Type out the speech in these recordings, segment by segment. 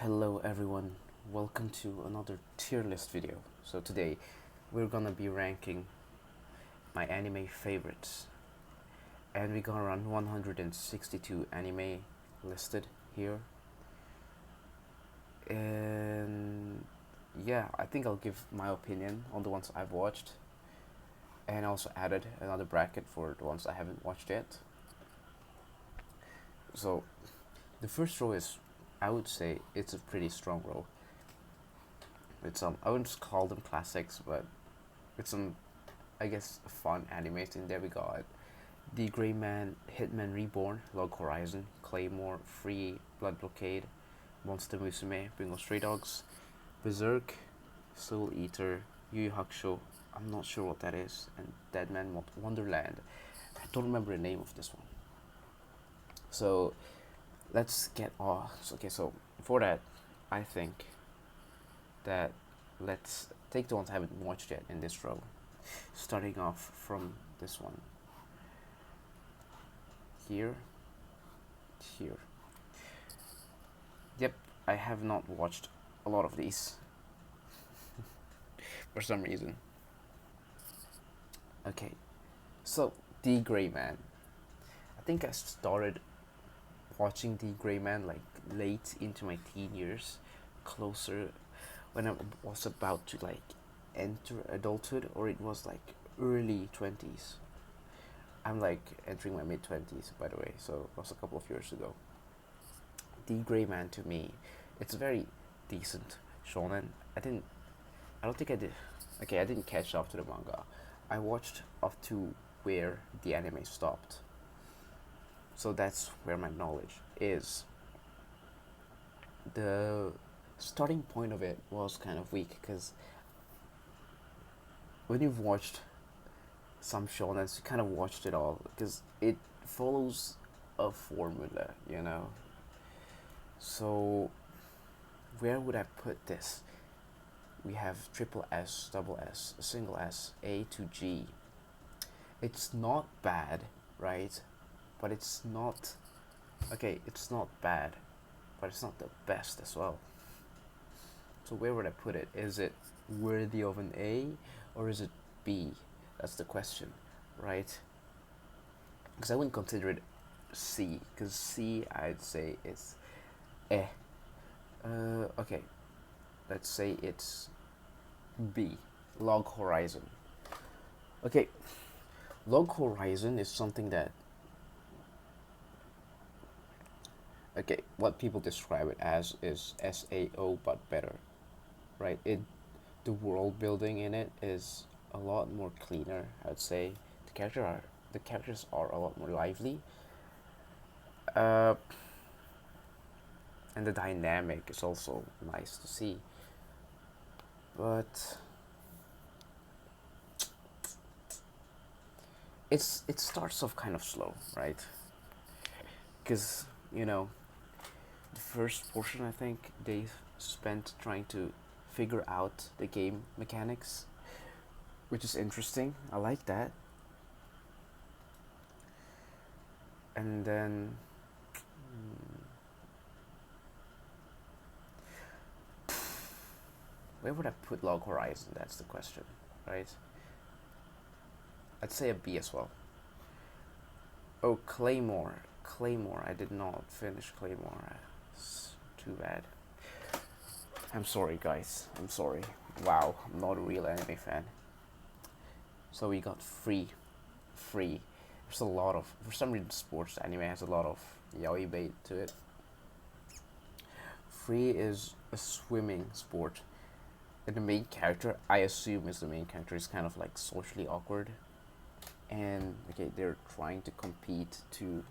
Hello everyone, welcome to another tier list video. So today we're gonna be ranking my anime favorites, and we got around 162 anime listed here. And yeah, I think I'll give my opinion on the ones I've watched, and also added another bracket for the ones I haven't watched yet. So the first row is, I would say it's a pretty strong row with some, I wouldn't call them classics, but with some, I guess, fun animes in there. We got The Gray Man, Hitman Reborn, Log Horizon, Claymore, Free, Blood Blockade, Monster Musume, Bungo Stray Dogs, Berserk, Soul Eater, Yu Yu Hakusho, I'm not sure what that is, and Deadman Wonderland. I don't remember the name of this one. So let's get off. Okay, so for that, I think that let's take the ones I haven't watched yet in this row. Starting off from this one. Here. Here. Yep, I have not watched a lot of these for some reason. Okay, so The Gray Man. I think I started watching The Gray Man like late into my teen years, closer when I was about to like enter adulthood, or it was like early 20s. I'm like entering my mid 20s, by the way, so it was a couple of years ago. The Gray Man, to me, it's a very decent shonen. I don't think I did. Okay, I didn't catch up to the manga. I watched up to where the anime stopped. So that's where my knowledge is. The starting point of it was kind of weak because when you've watched some shonens, you kind of watched it all because it follows a formula, you know. So where would I put this? We have triple S, double S, single S, A to G. It's not bad, right? But it's not, okay, it's not bad, but it's not the best as well. So where would I put it? Is it worthy of an A or is it B? That's the question, right? Because I wouldn't consider it C, because C I'd say is eh. Okay, let's say it's B, Log Horizon. Okay, Log Horizon is something that, okay, what people describe it as is SAO but better, right? The world building in it is a lot more cleaner, I'd say. The characters are a lot more lively. Uh, and the dynamic is also nice to see. But it starts off kind of slow, right? Because the first portion, I think they spent trying to figure out the game mechanics, which is interesting. I like that. And then where would I put Log Horizon? That's the question, right? I'd say a B as well. Oh, Claymore. Claymore. I did not finish Claymore. It's too bad. I'm sorry, guys. I'm sorry. Wow, I'm not a real anime fan. So we got Free. Free. There's a lot of, for some reason, sports anime has a lot of yaoi bait to it. Free is a swimming sport. And the main character, I assume is the main character, is kind of like socially awkward. And okay, they're trying to compete to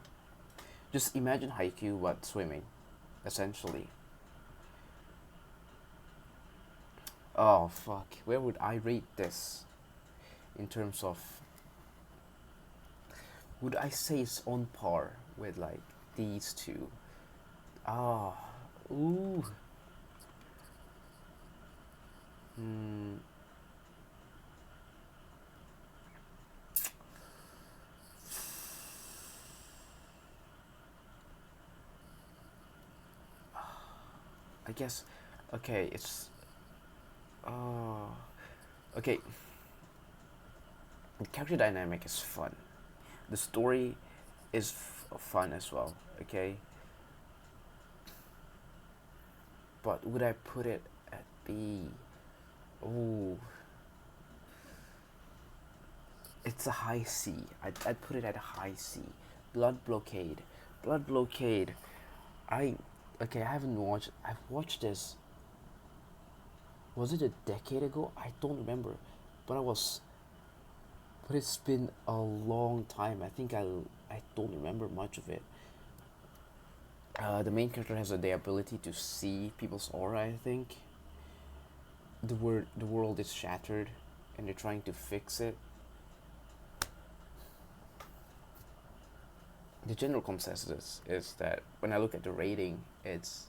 just imagine Haikyuu but swimming, essentially. Oh fuck, where would I rate this in terms of, would I say it's on par with like these two? Ah, ooh. Hmm. I guess, okay, it's uh okay. The character dynamic is fun. The story is fun as well. Okay, but would I put it at B? Oh, it's a high C. I'd put it at a high C. Blood Blockade. Blood Blockade. I okay. I haven't watched. I've watched this. Was it a decade ago? I don't remember, but I was. But it's been a long time. I don't remember much of it. The main character has the ability to see people's aura. I think the world is shattered, and they're trying to fix it. The general consensus is that when I look at the rating, it's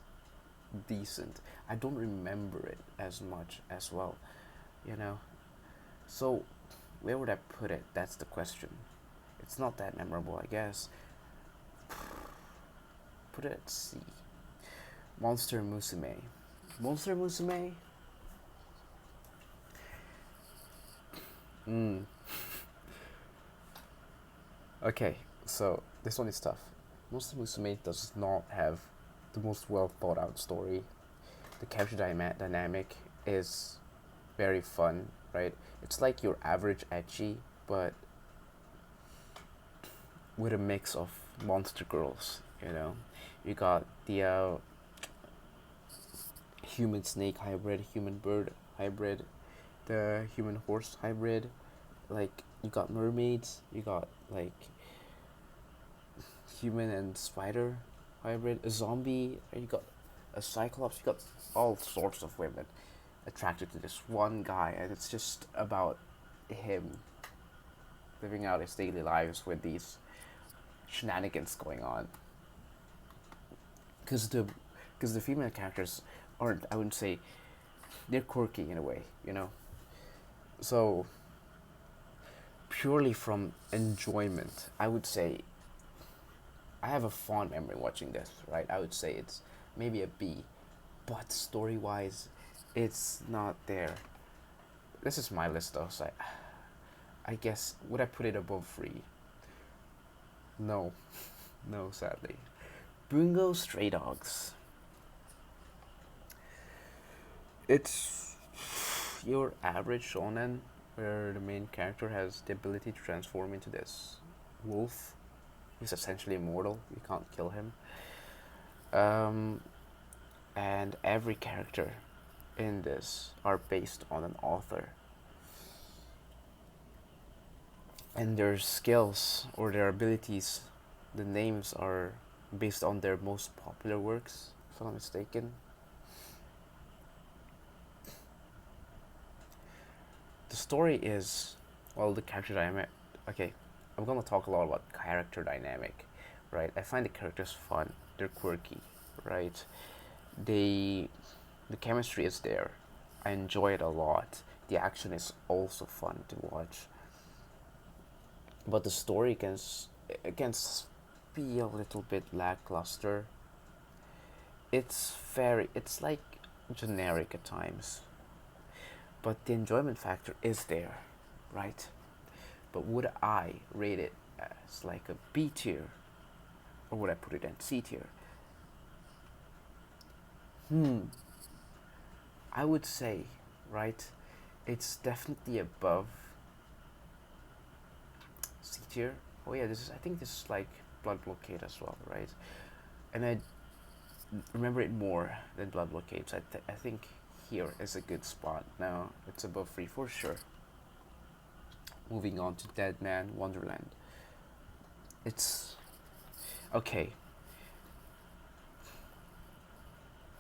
decent. I don't remember it as much as well, you know. So where would I put it? That's the question. It's not that memorable, I guess. Put it at C. Monster Musume. Monster Musume. Mm. Okay, so this one is tough. Monster Musume does not have the most well thought out story. The character dynamic is very fun, right? It's like your average ecchi, but with a mix of monster girls, you know. You got the human snake hybrid, human bird hybrid, the human horse hybrid. Like, you got mermaids, you got like human and spider hybrid, a zombie, and you got a cyclops, you got all sorts of women attracted to this one guy, and it's just about him living out his daily lives with these shenanigans going on. Because the female characters aren't, I wouldn't say, they're quirky in a way, you know. So purely from enjoyment, I would say I have a fond memory watching this, right? I would say it's maybe a B, but story wise, it's not there. This is my list though, so I guess would I put it above free? No, no, sadly. Bungo Stray Dogs. It's your average shonen where the main character has the ability to transform into this wolf. He's essentially immortal. You can't kill him. Um, and every character in this are based on an author. And their skills or their abilities, the names are based on their most popular works, if I'm not mistaken. The story is, well, the character dynamic. Okay, I'm gonna talk a lot about character dynamic, right? I find the characters fun. They're quirky, right? They, the chemistry is there. I enjoy it a lot. The action is also fun to watch, but the story can be a little bit lackluster. It's like generic at times, but the enjoyment factor is there, right? But would I rate it as like a B tier, or would I put it in C tier? Hmm, I would say, right, it's definitely above C tier. Oh yeah, this is, I think this is like Blood Blockade as well, right? And I remember it more than Blood Blockade. So I think here is a good spot. Now it's above free for sure. Moving on to Dead Man Wonderland. It's okay.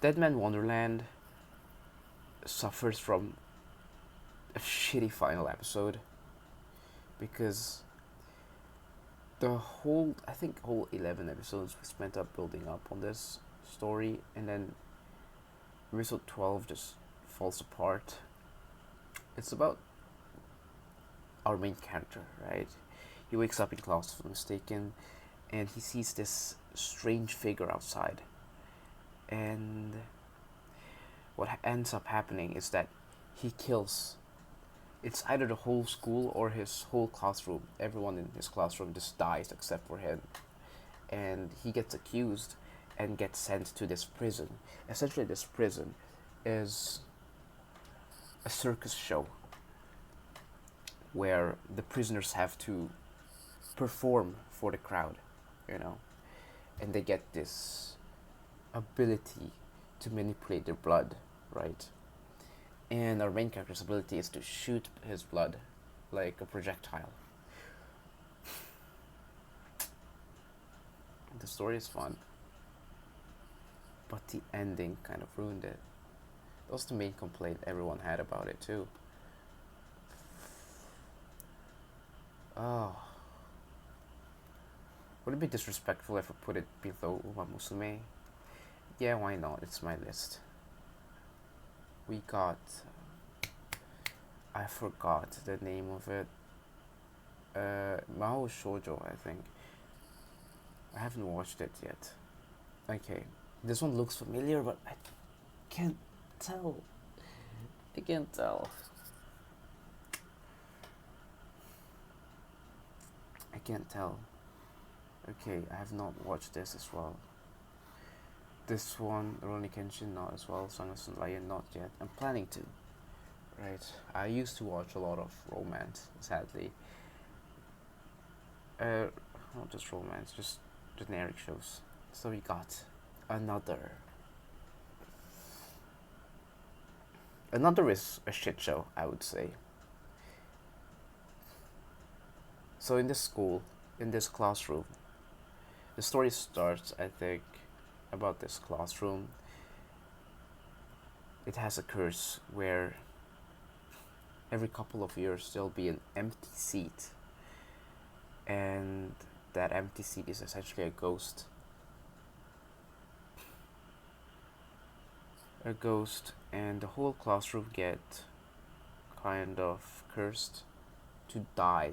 Dead Man Wonderland suffers from a shitty final episode because the whole, I think whole 11 episodes we spent up building up on this story, and then episode 12 just falls apart. It's about our main character, right? He wakes up in class, if I'm mistaken, and he sees this strange figure outside, and what ends up happening is that he kills. It's either the whole school or his whole classroom. Everyone in his classroom just dies except for him, and he gets accused and gets sent to this prison. Essentially, this prison is a circus show where the prisoners have to perform for the crowd, you know, and they get this ability to manipulate their blood, right? And our main character's ability is to shoot his blood like a projectile. The story is fun, but the ending kind of ruined it. That was the main complaint everyone had about it too. Oh, would it be disrespectful if I put it below Uma Musume? Yeah, why not? It's my list. We got. I forgot the name of it. Mahou Shoujo, I think. I haven't watched it yet. Okay, this one looks familiar, but I can't tell. I can't tell. I can't tell. Okay, I have not watched this as well. This one, Rurouni Kenshin, not as well. Sangoku Lion, not yet. I'm planning to. Right. I used to watch a lot of romance, sadly. Not just romance, just generic shows. So we got another. Another is a shit show, I would say. So in this school, in this classroom, the story starts, I think, about this classroom. It has a curse where every couple of years there'll be an empty seat, and that empty seat is essentially a ghost. A ghost, and the whole classroom get kind of cursed to die.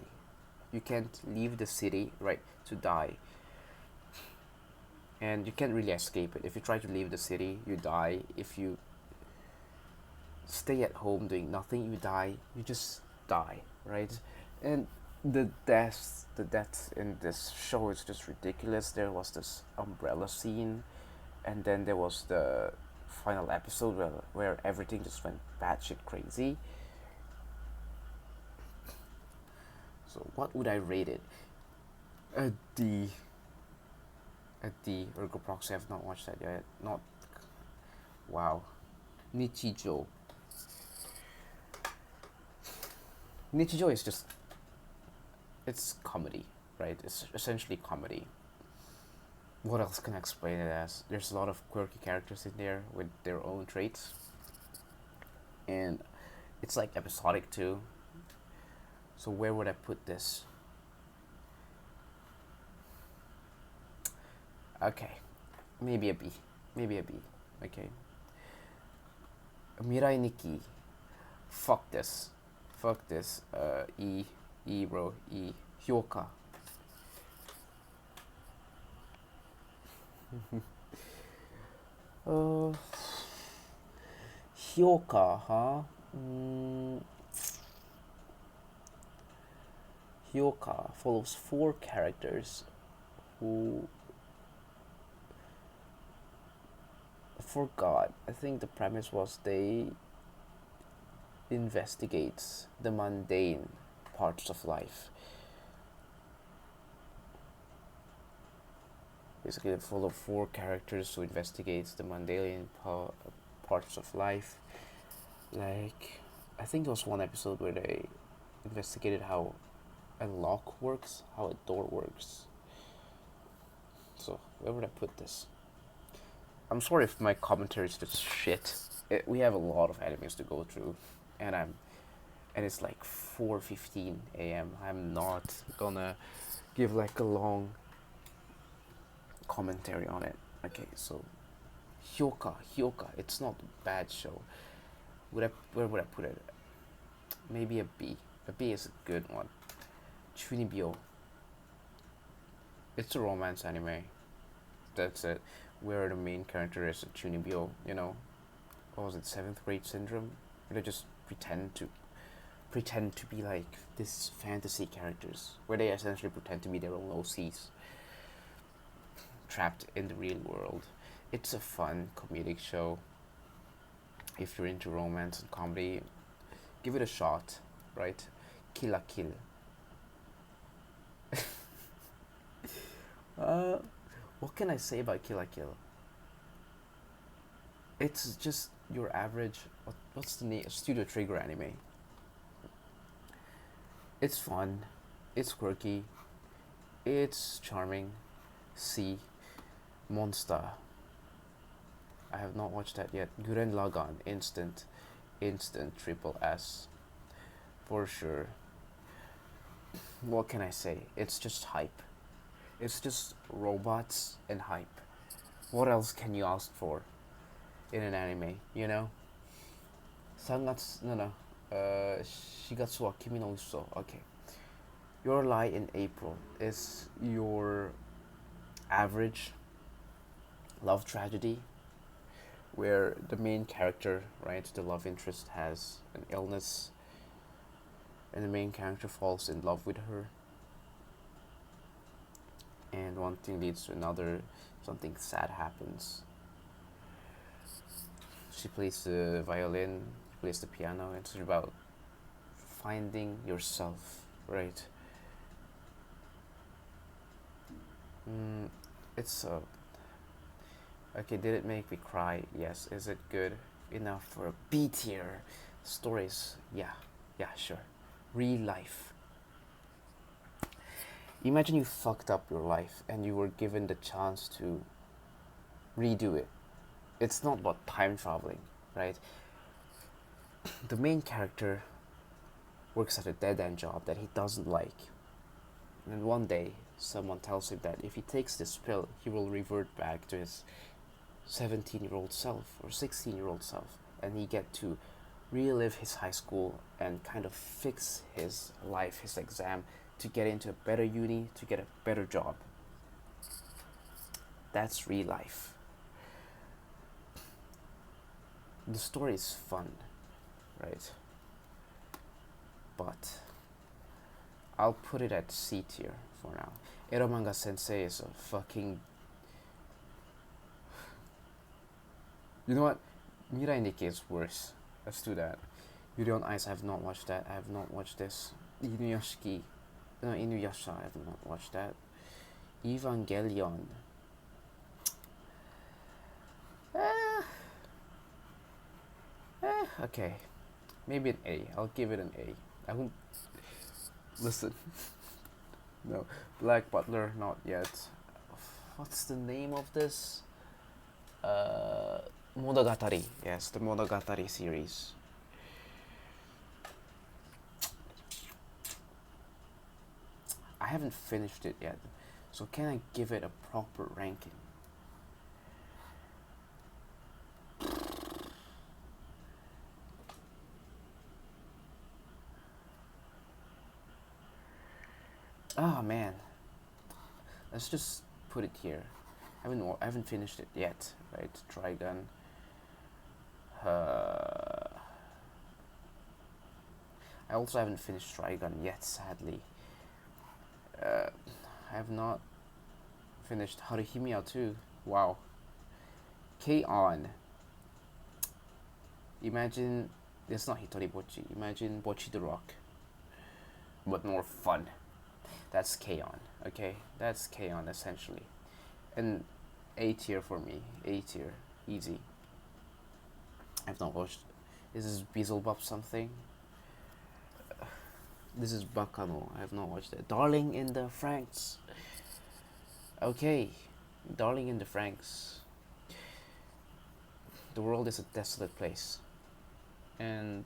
You can't leave the city, right, to die. And you can't really escape it. If you try to leave the city, you die. If you stay at home doing nothing, you die. You just die, right? And the death in this show is just ridiculous. There was this umbrella scene, and then there was the final episode where everything just went batshit crazy. So what would I rate it? A D. A D. Ergo Proxy. I've not watched that yet. Not. Wow. Nichijou. Nichijou is just. It's comedy, right? It's essentially comedy. What else can I explain it as? There's a lot of quirky characters in there with their own traits. And it's like episodic too. So where would I put this? Okay. Maybe a B. Maybe a B. Okay. Mirai Nikki. Fuck this. Fuck this. E. E, bro. E. Hyoka. uh, Hyoka, huh? Hyoka follows four characters who I forgot. I think the premise was they investigates the mundane parts of life. Basically, they follow four characters who investigates the mundane parts of life. Like, I think there was one episode where they investigated how a lock works, how a door works. So, where would I put this? I'm sorry if my commentary is just shit. We have a lot of animes to go through, and it's like 4:15 a.m. I'm not gonna give like a long commentary on it. Okay, so Hyoka, it's not a bad show. Where would I put it? Maybe a B. A B is a good one. Chunibyo. It's a romance anime. That's it. Where the main character is a Chunibyo, you know. what was it, seventh grade syndrome, where they just pretend to be like this fantasy characters, where they essentially pretend to be their own OCs trapped in the real world. It's a fun comedic show. If you're into romance and comedy, give it a shot, right? Kill la Kill. Uh, what can I say about Kill la Kill? It's just your average. What's the name? Studio Trigger anime. It's fun. It's quirky. It's charming. See, Monster. I have not watched that yet. Gurren Lagann, instant triple S for sure. What can I say? It's just hype. It's just robots and hype. What else can you ask for in an anime? You know? 3月, no, no. 4月は君の嘘. Okay. Your Lie in April is your average love tragedy where the main character, right, the love interest has an illness and the main character falls in love with her, and one thing leads to another, something sad happens. She plays the violin, plays the piano. It's about finding yourself, right? It's okay. Did it make me cry? Yes. Is it good enough for a B tier? Stories? Yeah, sure. Real life. Imagine you fucked up your life and you were given the chance to redo it. It's not about time traveling, right? The main character works at a dead end job that he doesn't like. And one day, someone tells him that if he takes this pill, he will revert back to his 17-year-old self or 16-year-old self, and he get to relive his high school and kind of fix his life, his exam, to get into a better uni, to get a better job. That's real life. The story is fun, right? But I'll put it at C tier for now. Eromanga Sensei is a fucking... You know what? Mirai Nikki is worse. Let's do that. Yuri on Ice, I have not watched that. I have not watched this. Inuyashiki... No, Inuyasha, I have not watched that. Evangelion. Okay. Maybe an A. I'll give it an A. I won't... Listen. No. Black Butler, not yet. What's the name of this? Monogatari. Yes, the Monogatari series. I haven't finished it yet, so can I give it a proper ranking? Oh man, let's just put it here. I haven't finished it yet, right? Trigun. I also haven't finished Trigun yet, sadly. I have not finished Haruhimiya too. Wow. K-On! Imagine, it's not Hitori Bochi. Imagine Bochi the Rock, but more fun. That's K-On! Okay, that's K-On! Essentially. And A tier for me. A tier, easy. I've not watched. This is Beelzebub something. This is Bakano. I have not watched it. Darling in the Franxx. Okay, Darling in the Franxx. The world is a desolate place, and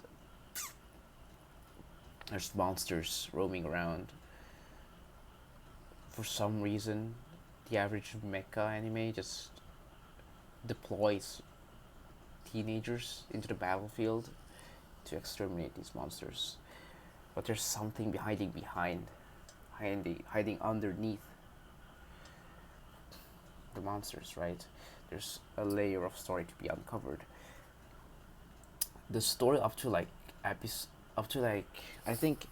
there's monsters roaming around. For some reason, the average mecha anime just deploys teenagers into the battlefield to exterminate these monsters. But there's something hiding underneath the monsters, right? There's a layer of story to be uncovered. the story up to like up to like I think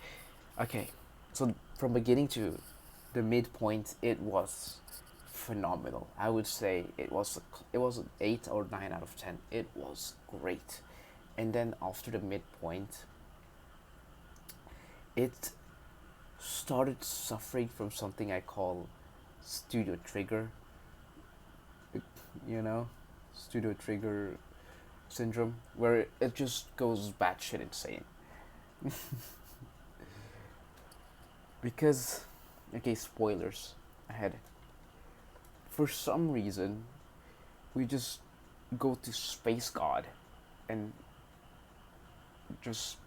okay, so from beginning to the midpoint, it was phenomenal. I would say it was an 8 or 9 out of 10. It was great, and then after the midpoint, it started suffering from something I call studio trigger. You know, studio trigger syndrome, where it just goes batshit insane. Because, okay, spoilers ahead. For some reason, we just go to Space God and just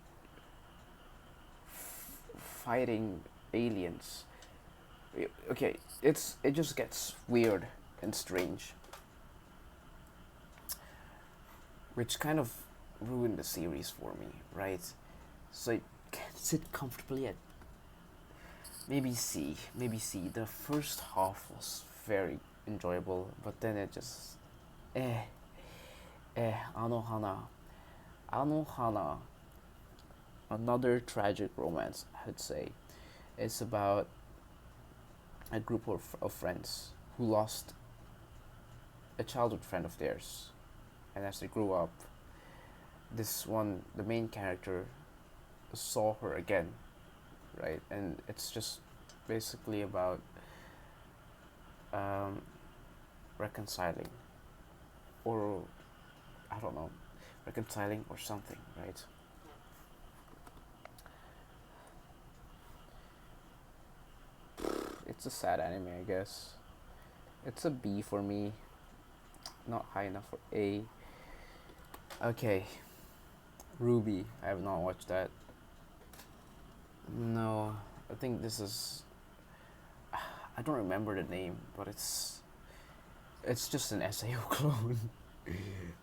fighting aliens. Okay, it just gets weird and strange, which kind of ruined the series for me, right? So I can sit comfortably at maybe C. The first half was very enjoyable, but then it just eh Anohana, Anohana, another tragic romance, I'd say. It's about a group of friends who lost a childhood friend of theirs, and as they grew up, the main character, saw her again, right? And it's just basically about um, reconciling, or I don't know, reconciling or something, right? It's a sad anime, I guess. It's a B for me, not high enough for A. Okay, Ruby. I have not watched that. No, I think this is. I don't remember the name, but it's just an SAO clone.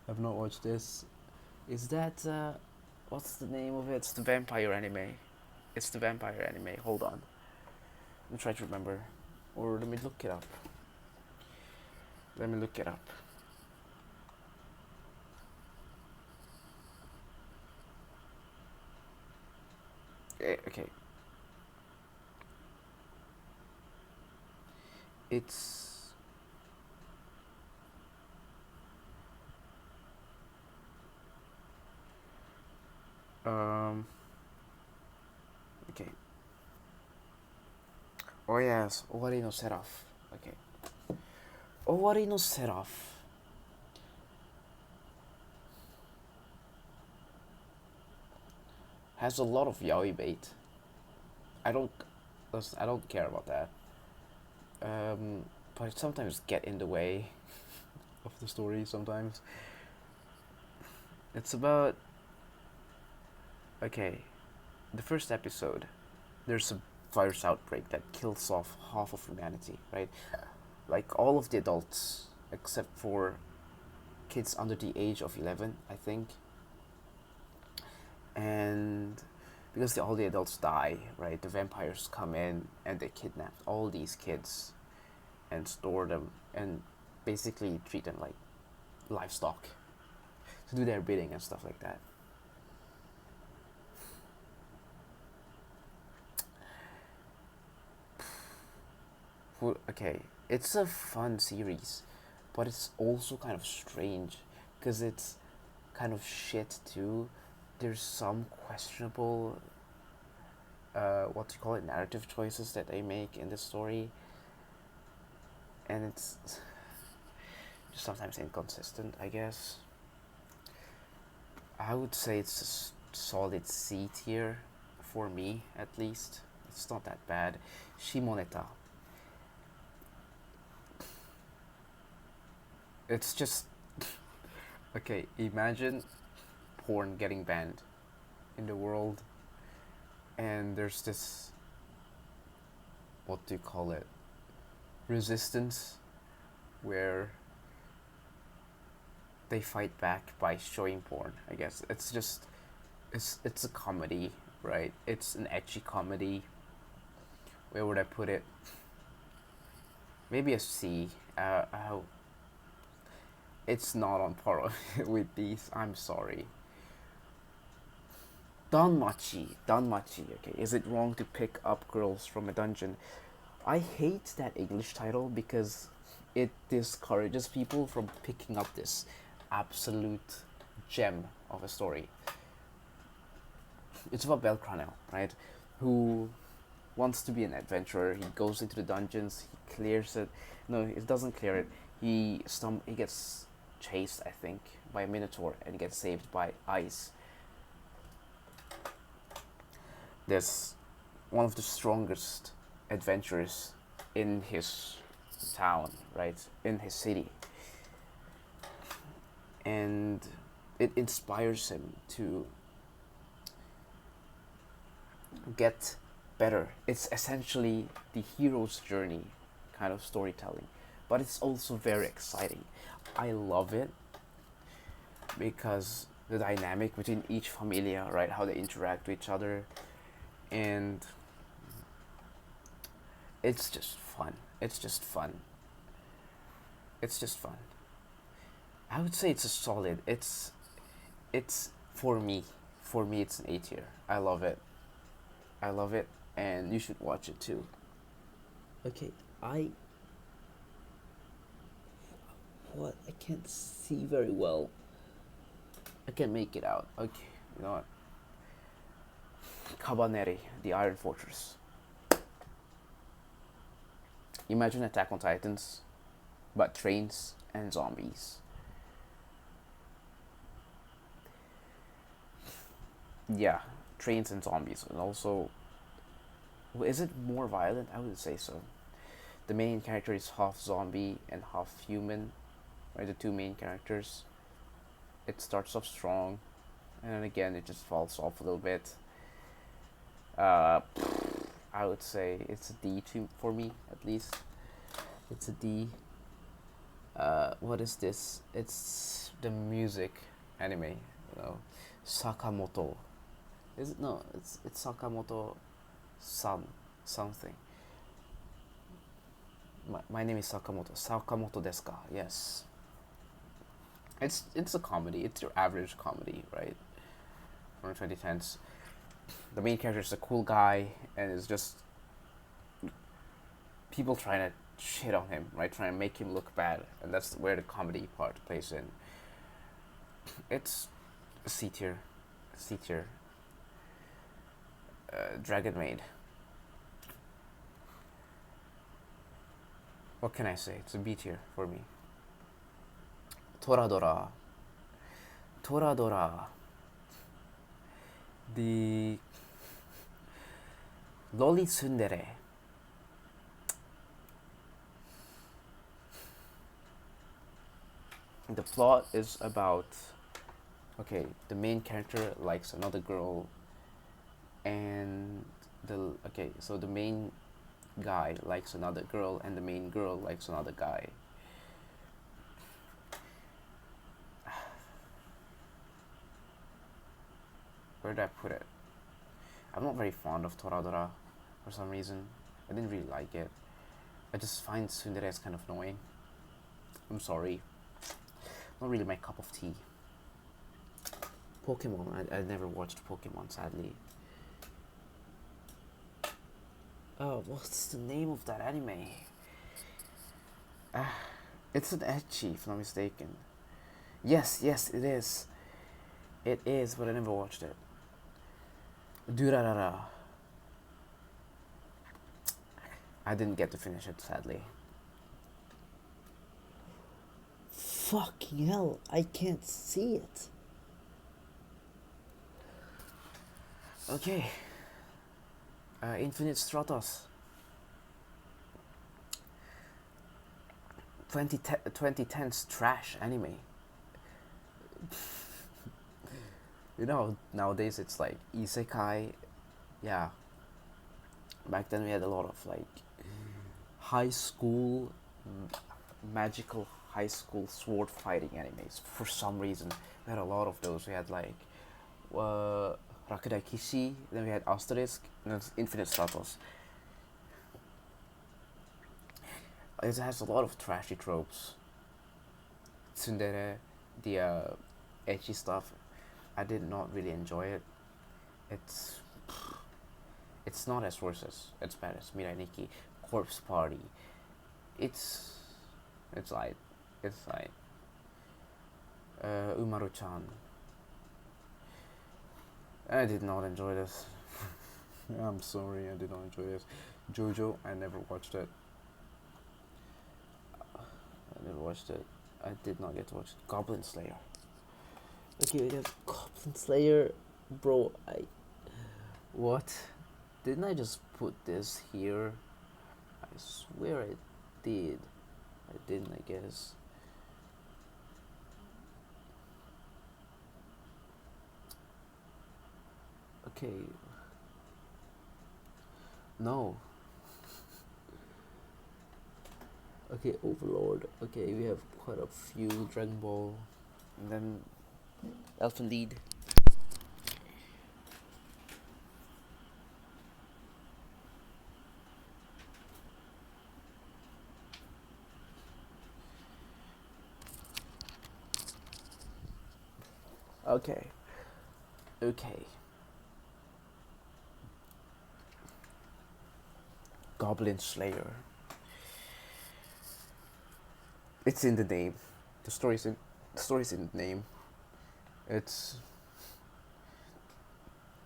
I've not watched this. Is that what's the name of it? It's the vampire anime. It's the vampire anime. Hold on. I'm trying to remember, or let me look it up. Let me look it up. Okay, it's okay. Oh yes, Owari no Seraph. Okay, Owari no Seraph has a lot of yaoi bait. I don't, I don't care about that. But it sometimes get in the way of the story. Sometimes it's about okay. The first episode, there's a virus outbreak that kills off half of humanity. Right, like all of the adults except for kids under the age of 11, I think. And because all the adults die, right, the vampires come in and they kidnap all these kids and store them and basically treat them like livestock to do their bidding and stuff like that. Okay, it's a fun series, but it's also kind of strange because it's kind of shit too. There's some questionable, what do you call it, narrative choices that they make in the story, and it's just sometimes inconsistent, I guess. I would say it's a solid C tier for me, at least. It's not that bad. Shimoneta. It's just okay. Imagine porn getting banned in the world, and there's this, what do you call it, resistance, where they fight back by showing porn. I guess it's just it's a comedy, right? It's an edgy comedy. Where would I put it? Maybe a C. It's not on par with these. I'm sorry. Danmachi. Okay, is it wrong to pick up girls from a dungeon? I hate that English title because it discourages people from picking up this absolute gem of a story. It's about Belcranel, right? Who wants to be an adventurer. He goes into the dungeons. He clears it. No, he doesn't clear it. He gets chased, I think, by a minotaur and gets saved by ice. There's one of the strongest adventurers in his town, right? In his city. And it inspires him to get better. It's essentially the hero's journey kind of storytelling, but it's also very exciting. I love it because the dynamic between each familia, right? How they interact with each other, and it's just fun. It's just fun. It's just fun. I would say it's a solid. It's for me. For me, it's an A tier. I love it. I love it, and you should watch it too. Okay, I what I can't see very well. I can make it out. Okay, you know what? Cabaneri, the Iron Fortress. Imagine Attack on Titans, but trains and zombies. Yeah, trains and zombies, and also, is it more violent? I would say so. The main character is half zombie and half human, right? The two main characters. It starts off strong, and then again it just falls off a little bit. Uh, I would say it's a D for me at least. It's a D. What is this? It's the music anime. Sakamoto. Is it no? It's Sakamoto San something. My name is Sakamoto. Sakamoto desu ka? Yes. It's a comedy. It's your average comedy, right? From the 2010s. The main character is a cool guy, and it's just people trying to shit on him, right? Trying to make him look bad, and that's where the comedy part plays in. It's C tier, C tier. Dragon Maid. What can I say? It's a B tier for me. Toradora. Toradora. The Loli Tsundere. The plot is about, okay, the main character likes another girl, and so the main guy likes another girl, and the main girl likes another guy. Where did I put it? I'm not very fond of Toradora for some reason. I didn't really like it. I just find Tsundere as kind of annoying. I'm sorry. Not really my cup of tea. Pokemon. I never watched Pokemon, sadly. What's the name of that anime? It's an ecchi, if I'm not mistaken. Yes, it is. It is, but I never watched it. Durarara. I didn't get to finish it, sadly. Fucking hell, I can't see it. Okay. Infinite Stratos. 2010's trash anime. Nowadays it's like isekai. Yeah. Back then we had a lot of like high school, magical high school sword fighting animes. For some reason, we had a lot of those. We had like Rakudai Kishi, then we had Asterisk, and then Infinite Stratos. It has a lot of trashy tropes. Tsundere, the ecchi stuff, I did not really enjoy it. It's it's not as worse as bad as Mirai Nikki, Corpse Party. It's it's like it's like Umaru-chan. I did not enjoy this. I'm sorry, I did not enjoy this. Jojo, I never watched it. I never watched it. I did not get to watch it. Goblin Slayer. Okay, we got Goblin Slayer. Bro, what? Didn't I just put this here? I swear I did. I didn't, I guess. Okay. No. Okay, Overlord. Okay, we have quite a few. Dragon Ball. And then Elfen Lied. Okay. Okay. Goblin Slayer. It's in the name. The story's in the name. It's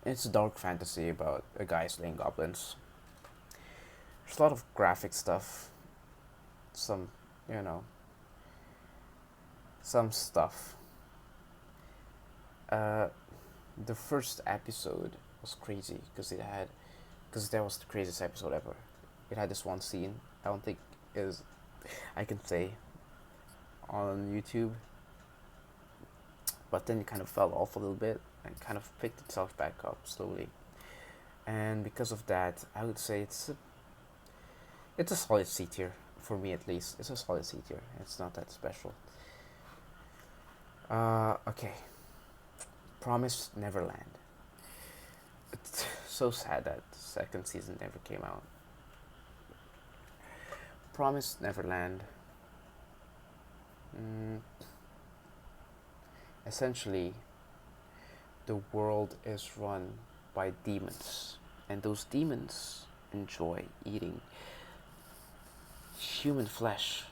it's dark fantasy about a guy slaying goblins. There's a lot of graphic stuff. Some, you know, some stuff. Uh, the first episode was crazy because that was the craziest episode ever. It had this one scene. I don't think is I can say on YouTube, but then it kind of fell off a little bit and kind of picked itself back up slowly. And because of that, I would say it's a solid C tier for me at least. It's a solid C tier. It's not that special. Okay. Promised Neverland. It's so sad that the second season never came out. Promised Neverland. Mm, essentially, the world is run by demons, and those demons enjoy eating human flesh.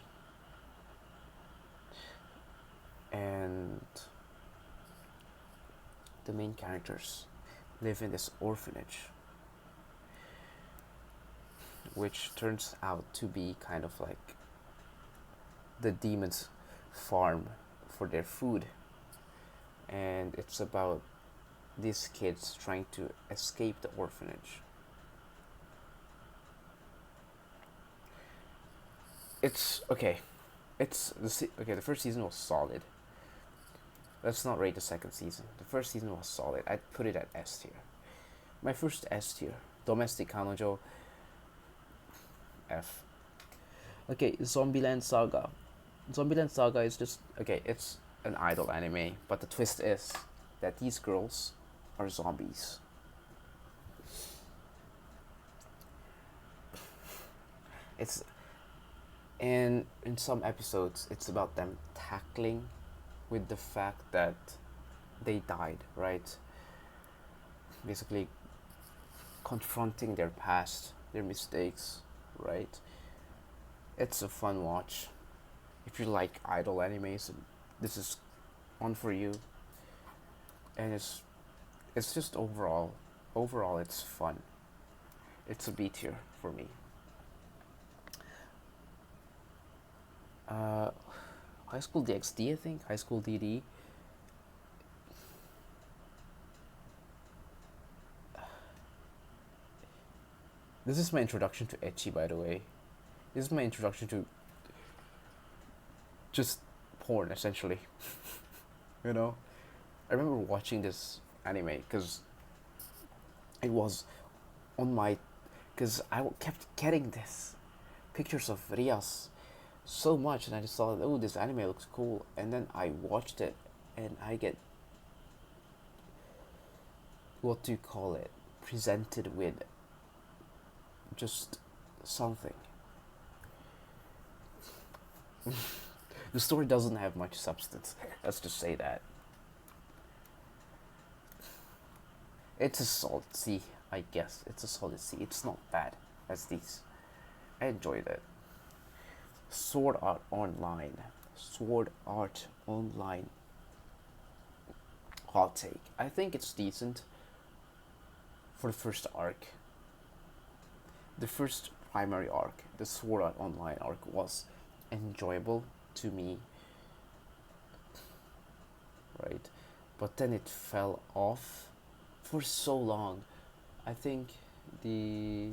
And the main characters live in this orphanage, which turns out to be kind of like the demons' farm for their food. And it's about these kids trying to escape the orphanage. It's okay. Okay. The first season was solid. Let's not rate the second season. The first season was solid. I'd put it at S tier. My first S tier, Domestic Kanojo, F. Okay, Zombieland Saga. Zombieland Saga is just okay. It's an idol anime, but the twist is that these girls are zombies. It's in some episodes it's about them tackling with the fact that they died, right? Basically confronting their past, their mistakes, right? It's a fun watch. If you like idol animes, this is one for you. And it's just overall it's fun. It's a B tier for me. Uh, High School DxD, I think. High School DD. This is my introduction to ecchi, by the way. This is my introduction to just porn, essentially. You know? I remember watching this anime because it was on my. Because kept getting this pictures of Rias so much, and I just thought, oh, this anime looks cool. And then I watched it, and I get. What do you call it? Presented with just something. The story doesn't have much substance. Let's just say that. It's a solid C, I guess. It's a solid C. It's not bad as these. I enjoyed it. Sword Art Online. Sword Art Online. Hot take. I think it's decent for the first arc. The first primary arc, the Sword Art Online arc, was enjoyable to me, right? But then it fell off for so long. I think the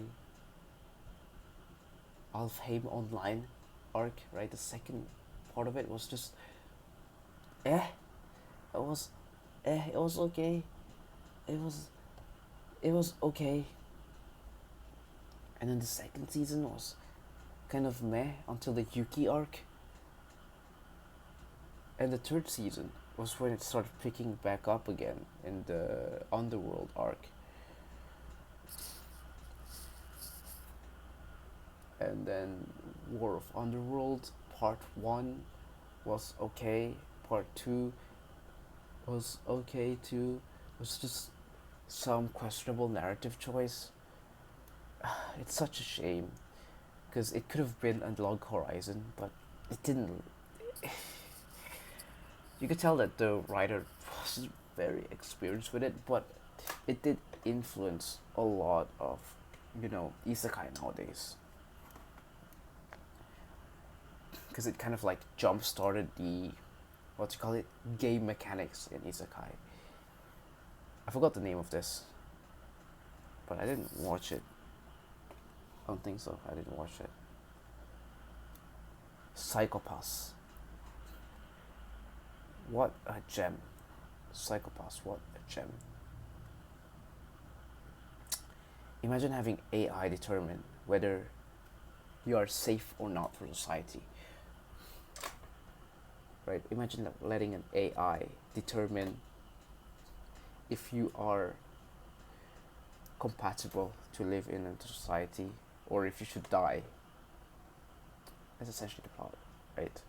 Alfheim Online arc, right? The second part of it was just eh. It was It was okay. It was it was okay. And then the second season was kind of meh until the Yuki arc. And the third season was when it started picking back up again in the Underworld arc. And then War of Underworld Part 1 was okay. Part 2 was okay too. It was just some questionable narrative choice. It's such a shame because it could have been a Log Horizon, but it didn't. You could tell that the writer wasn't very experienced with it, but it did influence a lot of, isekai nowadays. Because it kind of like jump started the, what you call it, game mechanics in isekai. I forgot the name of this, but I didn't watch it. I don't think so. I didn't watch it. Psychopaths. What a gem. Psychopaths, what a gem. Imagine having AI determine whether you are safe or not for society. Right? Imagine letting an AI determine if you are compatible to live in a society or if you should die. That's essentially the plot, right?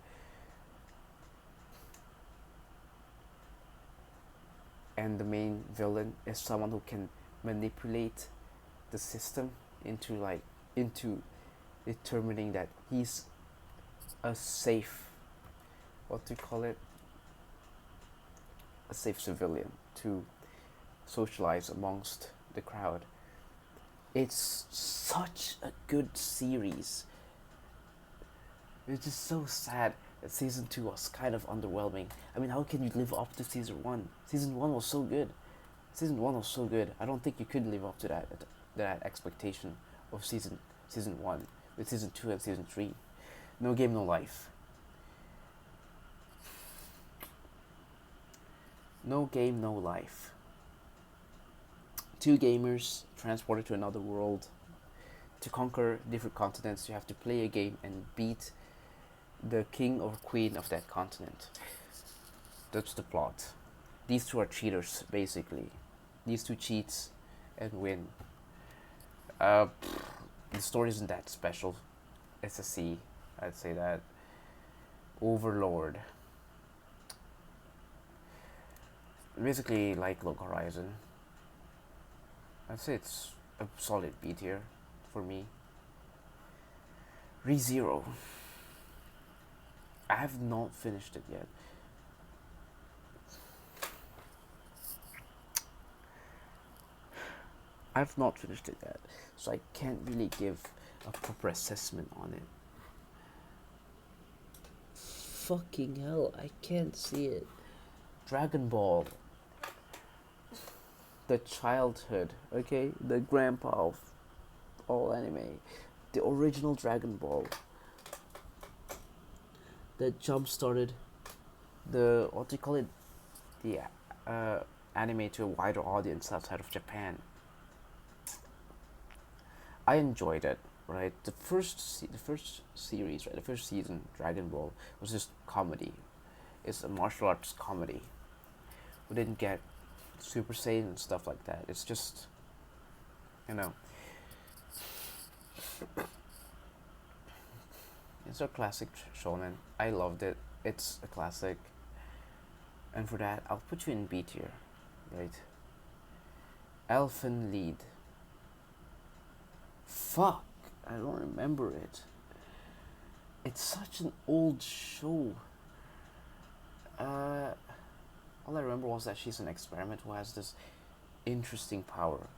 And the main villain is someone who can manipulate the system into determining that he's a safe, what do you call it, a safe civilian to socialize amongst the crowd. It's such a good series. It's just so sad that season 2 was kind of underwhelming. I mean, how can you live up to season 1? Season 1 was so good. Season 1 was so good. I don't think you could live up to that expectation of season 1 with season 2 and season 3. No Game No Life. No Game No Life. Two gamers transported to another world. To conquer different continents, you have to play a game and beat the king or queen of that continent. That's the plot. These two are cheaters, basically. These two cheats and win. The story isn't that special. It's a C, I'd say that. Overlord. Basically like Log Horizon. I'd say it's a solid B tier for me. ReZero. I have not finished it yet. I've not finished it yet, so I can't really give a proper assessment on it. Fucking hell, I can't see it. Dragon Ball. The childhood, okay? The grandpa of all anime. The original Dragon Ball. That jump started the, what do you call it? The anime to a wider audience outside of Japan. I enjoyed it, right? The first series, right? The first season, Dragon Ball, was just comedy. It's a martial arts comedy. We didn't get Super Saiyan and stuff like that. It's just, you know, it's a classic shonen. I loved it. It's a classic, and for that, I'll put you in B tier, right? Elfen Lied. Fuck, I don't remember it. It's such an old show. Uh, all I remember was that she's an experiment who has this interesting power,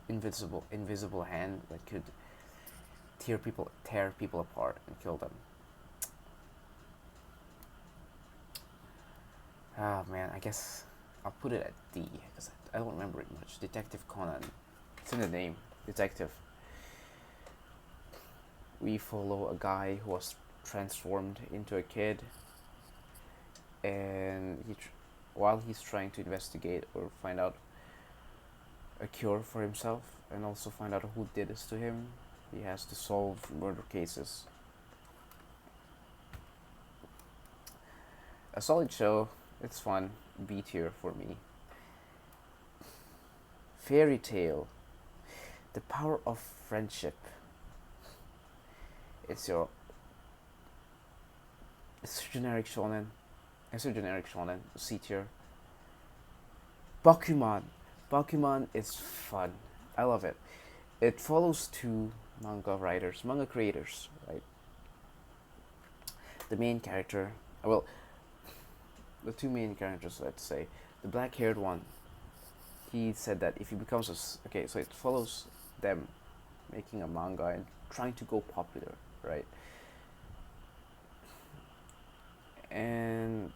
invisible hand that could tear people apart and kill them. Ah man, I guess I'll put it at D because I don't remember it much. Detective Conan. It's in the name. Detective. We follow a guy who was transformed into a kid, and while he's trying to investigate or find out a cure for himself, and also find out who did this to him, he has to solve murder cases. A solid show. It's fun. B tier for me. Fairy Tale. The Power of Friendship. It's your it's generic shonen. It's a generic shonen. C tier. Bakuman. Bakuman is fun. I love it. It follows two manga creators, right? The main character, well, the two main characters, let's say, the black-haired one. He said that if he becomes okay, so it follows them making a manga and trying to go popular, right? And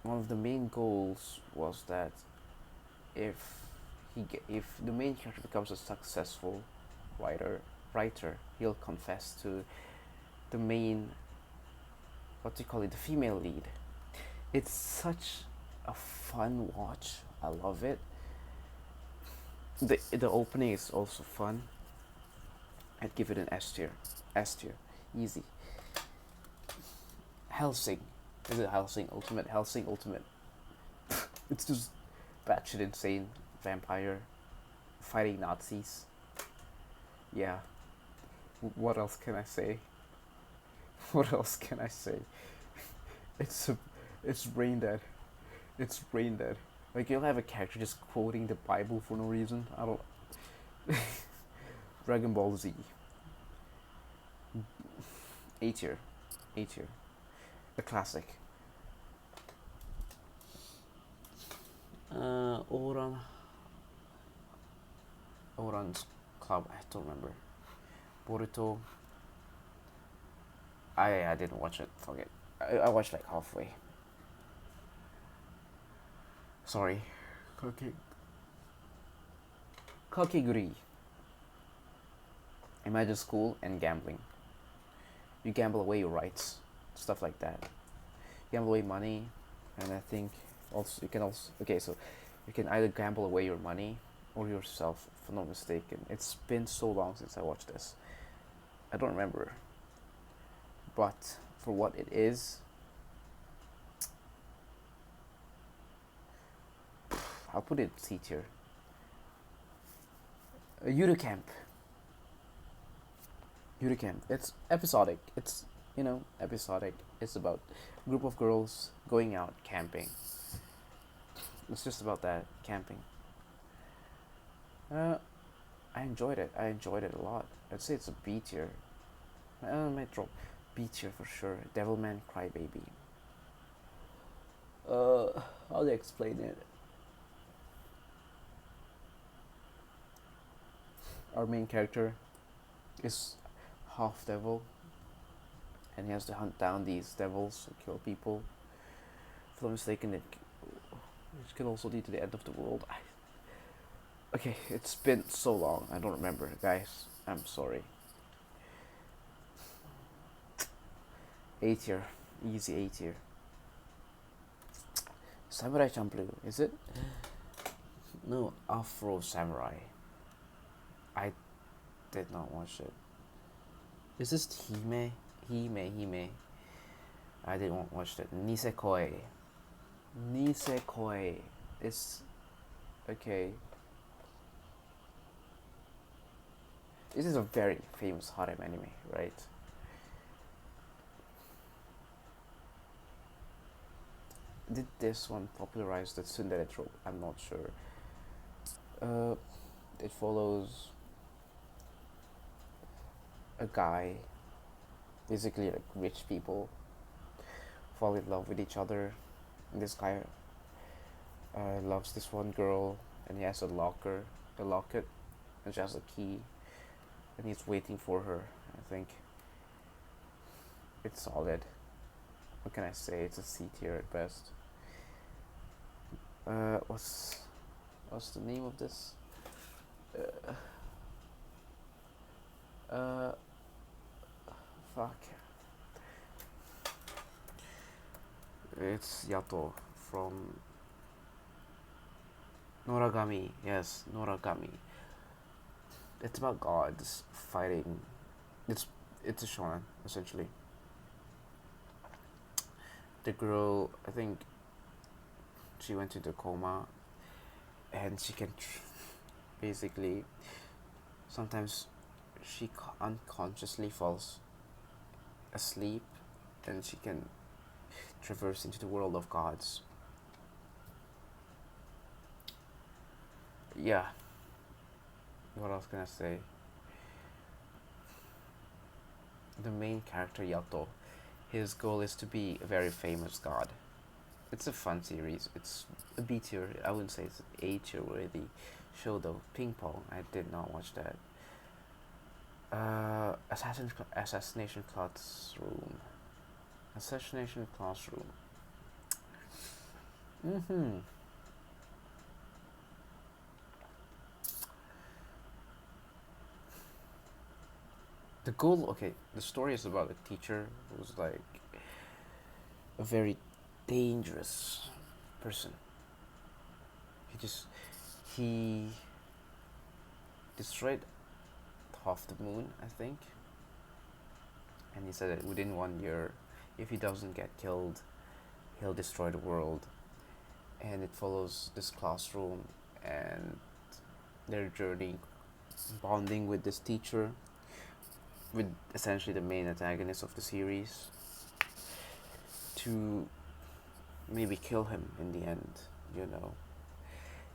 one of the main goals was that if if the main character becomes a successful writer, he'll confess to the main, what do you call it, the female lead. It's such a fun watch. I love it. The opening is also fun. I'd give it an S tier. S tier. Easy. Helsing. Is it Helsing Ultimate? Helsing Ultimate. It's just batshit insane vampire fighting Nazis. Yeah. What else can I say? What else can I say? It's a, it's brain dead. It's brain dead. Like you'll have a character just quoting the Bible for no reason. I don't. Dragon Ball Z. A tier. A tier. A classic. Oran. Oran's Club. I don't remember. Boruto. I didn't watch it. Forget. I watched like halfway. Sorry. Kakeguri. Imagine school and gambling. You gamble away your rights, stuff like that. Gamble away money, and I think also you can also okay. So you can either gamble away your money or yourself, if I'm not mistaken. It's been so long since I watched this. I don't remember, but for what it is, I'll put it C tier. Yuricamp. Yuricamp. It's episodic. It's episodic. It's about a group of girls going out camping. It's just about that camping. Uh, I enjoyed it. I enjoyed it a lot. I'd say it's a B tier. I might drop B tier for sure. Devilman Crybaby. How do I explain it? Our main character is half devil, and he has to hunt down these devils and kill people. If I'm not mistaken, it can also lead to the end of the world. Okay, it's been so long. I don't remember, guys. I'm sorry. A tier, easy A tier. Samurai Champloo, is it? No, Afro Samurai. I did not watch it. Is this Hime? Hime. I didn't watch it. Nisekoi. Nisekoi. It's okay. This is a very famous harem anime, right? Did this one popularize the tsundere trope? I'm not sure. It follows a guy, basically like rich people, fall in love with each other. And this guy loves this one girl, and he has a locket, and she has a key, and he's waiting for her. I think it's solid. What can I say? It's a C tier at best. Uh, what's what's the name of this? Uh, uh fuck. It's Yato from Noragami. Yes, Noragami. It's about gods fighting. It's it's a shonen essentially. The girl, I think she went into coma, and she can basically sometimes she unconsciously falls asleep, and she can traverse into the world of gods. Yeah, what else can I say? The main character Yato, his goal is to be a very famous god. It's a fun series. It's a B tier. I wouldn't say it's an A tier worthy show though. Ping Pong. I did not watch that. Assassination Classroom. Assassination Classroom. Mm-hmm. The goal. Okay, the story is about a teacher who's like a very dangerous person. He just he destroyed half the moon, I think, and he said that within 1 year, if he doesn't get killed, he'll destroy the world. And it follows this classroom and their journey, bonding with this teacher, with essentially the main antagonist of the series, to maybe kill him in the end. You know,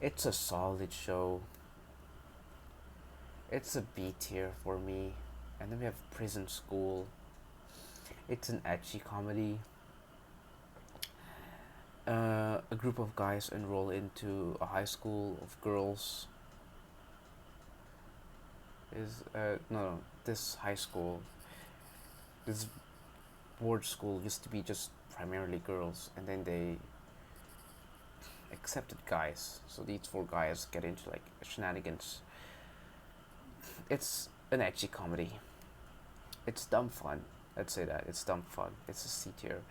it's a solid show. It's a B tier for me. And then we have Prison School. It's an edgy comedy. A group of guys enroll into a high school of girls. Is no, this high school, this board school used to be just primarily girls, and then they accepted guys. So these four guys get into like shenanigans. It's an edgy comedy. It's dumb fun. I'd say that it's dumb fun. It's a C tier.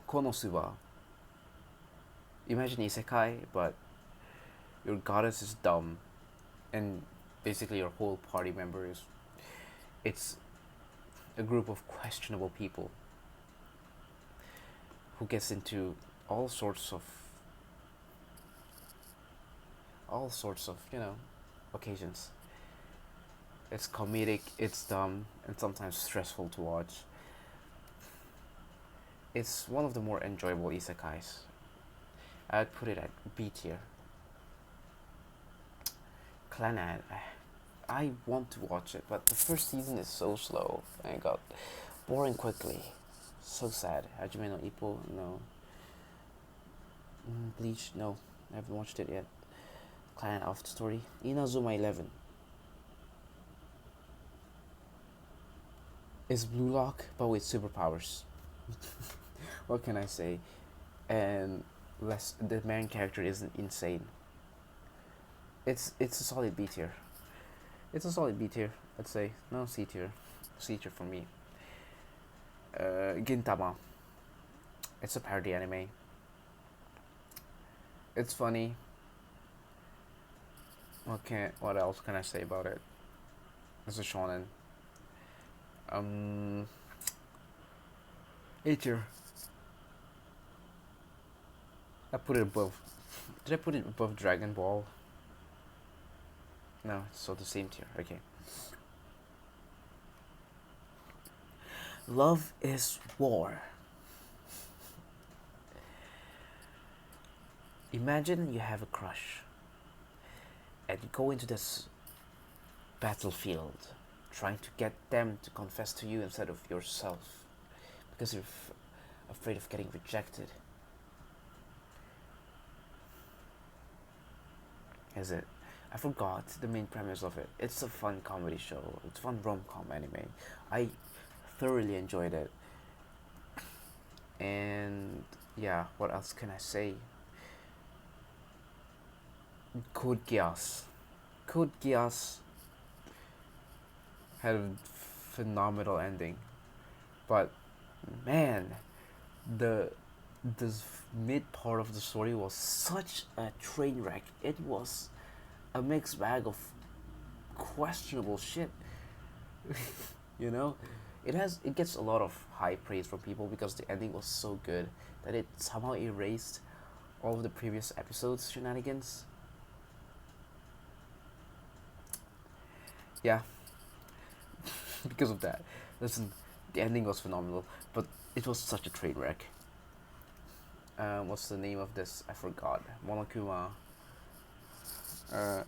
Konosuba. Imagine isekai, but your goddess is dumb, and basically your whole party members. It's a group of questionable people who gets into all sorts of occasions. It's comedic, it's dumb, and sometimes stressful to watch. It's one of the more enjoyable isekais. I'd put it at B tier. Clannad. I want to watch it, but the first season is so slow and it got boring quickly. So sad. Hajime no Ippo, no. Bleach, no. I haven't watched it yet. Clan After Story. Inazuma 11. Is Blue Lock, but with superpowers. What can I say? And less the main character isn't insane. It's a solid B tier. It's a solid B tier, I'd say. No C tier. C tier for me. Gintama. It's a parody anime. It's funny. What else can I say about it? It's a shonen. Um, A tier. I put it above. Did I put it above Dragon Ball? No, so the same tier. Okay. Love is War. Imagine you have a crush and you go into this battlefield trying to get them to confess to you instead of yourself because you're afraid of getting rejected. Is it? I forgot the main premise of it. It's a fun comedy show. It's a fun rom-com anime. I thoroughly enjoyed it. And yeah, what else can I say? Code Geass. Code Geass had a phenomenal ending, but man, the this mid part of the story was such a train wreck. It was a mixed bag of questionable shit. you know, it gets a lot of high praise from people because the ending was so good that it somehow erased all of the previous episodes shenanigans. Yeah, because of that. Listen, the ending was phenomenal, but it was such a train wreck. What's the name of this? I forgot. Monokuma. Uh,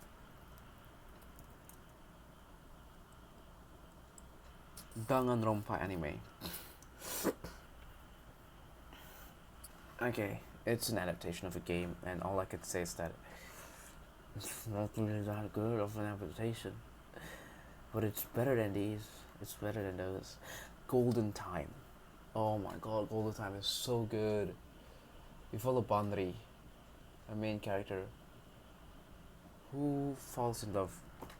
Danganronpa anime. Okay, it's an adaptation of a game, and all I could say is that it's not really that good of an adaptation, but it's better than these. It's better than those. Golden Time. Oh my god, Golden Time is so good. We follow Banri, a main character, who falls in love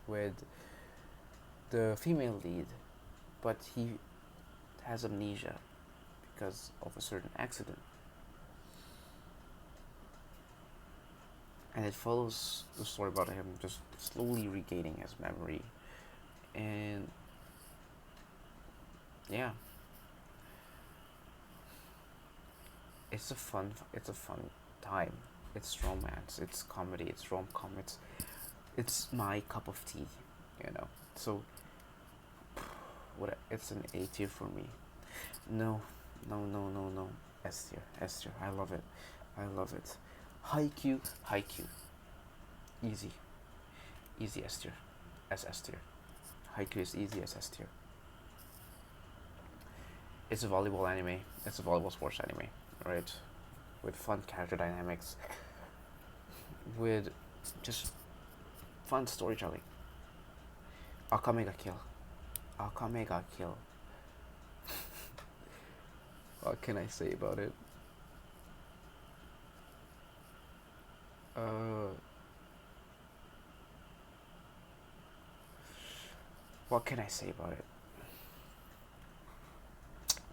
with the female lead, but he has amnesia because of a certain accident. And it follows the story about him just slowly regaining his memory. And yeah, it's a fun time. It's romance, it's comedy, it's rom-com, it's my cup of tea, you know. So it's an A tier for me. No, no, no, no, no. S tier, S tier. I love it. I love it. Haikyuu, Haikyuu. Easy, easy S tier, S tier. Haikyuu is easy as S tier. It's a volleyball anime. It's a volleyball sports anime, right? With fun character dynamics, with just fun storytelling. Akame ga Kill. Akame ga Kill. What can I say about it? Uh, what can I say about it?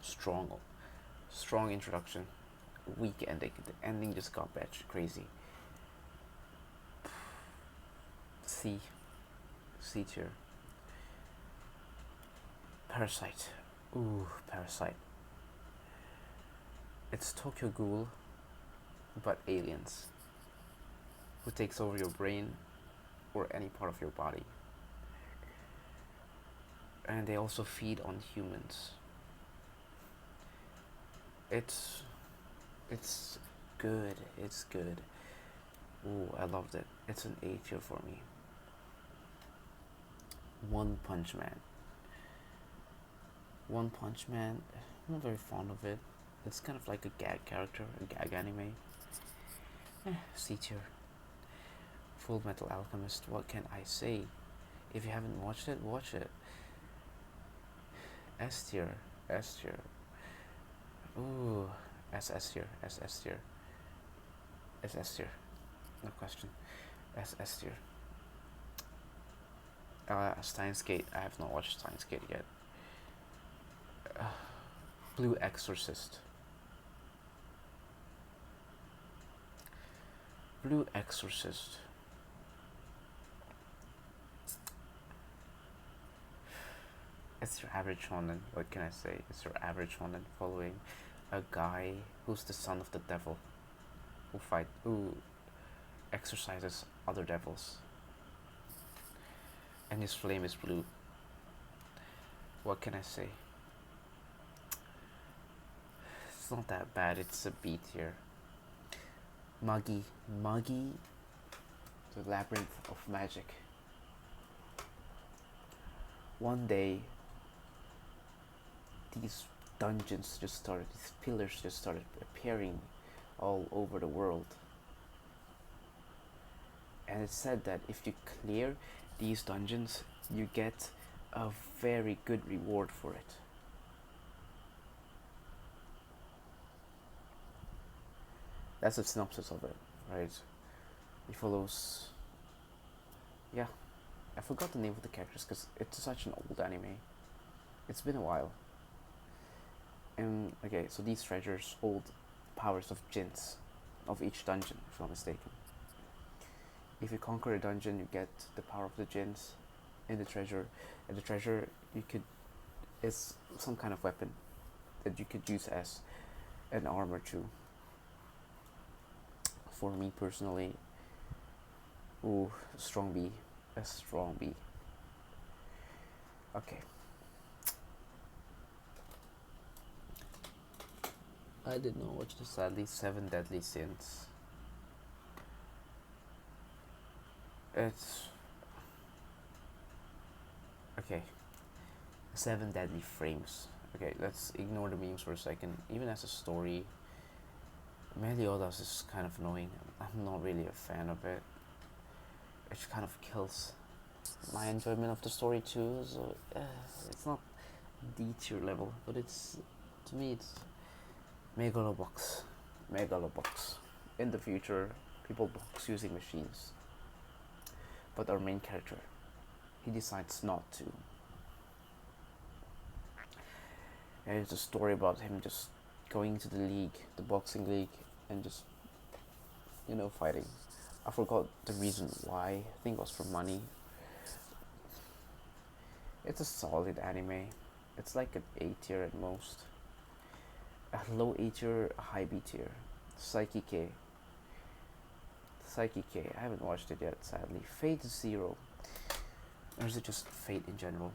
Strong, strong introduction. Weak ending. The ending just got batch crazy. C, C tier. Parasite. Ooh, Parasite. It's Tokyo Ghoul, but aliens, who takes over your brain or any part of your body. And they also feed on humans. It's it's good. It's good. Ooh, I loved it. It's an A tier for me. One Punch Man. One Punch Man. I'm not very fond of it. It's kind of like a gag character, a gag anime. C tier. Full Metal Alchemist. What can I say? If you haven't watched it, watch it. S tier. S tier. Ooh. S tier. S tier. S tier. No question. S tier. Steins Gate. I have not watched Steins Gate yet. Blue Exorcist. Blue Exorcist. It's your average shonen. What can I say? It's your average shonen following a guy who's the son of the devil, who exorcises other devils, and his flame is blue. What can I say? It's not that bad. It's a B tier. Magi, the labyrinth of magic. One day, these these pillars just started appearing all over the world. And it said that if you clear these dungeons, you get a very good reward for it. That's a synopsis of it, right? It follows. Yeah, I forgot the name of the characters because it's such an old anime. It's been a while. And okay, so these treasures hold powers of jinns of each dungeon, if I'm not mistaken. If you conquer a dungeon, you get the power of the jinns in the treasure, and the treasure you could is some kind of weapon that you could use as an armor too. For me personally, ooh, strong B, a strong B. Okay. I did not watch this sadly. Seven Deadly Sins. It's okay. Seven Deadly Frames. Okay, let's ignore the memes for a second. Even as a story, Meliodas is kind of annoying. I'm not really a fan of it. It kind of kills my enjoyment of the story too. So it's not D tier level, but it's to me it's Megalobox. Megalobox. In the future, people box using machines. But our main character, he decides not to. And it's a story about him just going to the league, the boxing league, and just, fighting. I forgot the reason why. I think it was for money. It's a solid anime. It's like an A tier at most. A low A tier, a high B tier. Psyche K. Psyche K. I haven't watched it yet, sadly. Fate Zero. Or is it just Fate in general?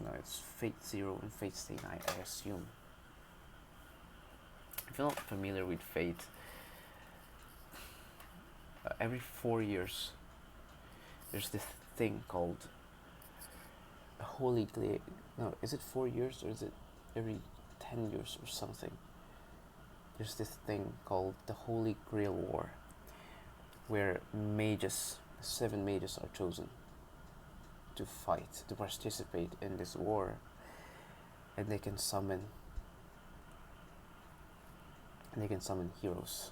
No, it's Fate Zero and Fate Stay Night, I assume. If you're not familiar with Fate, every 4 years there's this thing called a Holy Grail. No, is it 4 years or is it every 10 years or something? There's this thing called the Holy Grail War, where seven mages are chosen to fight, to participate in this war, and they can summon heroes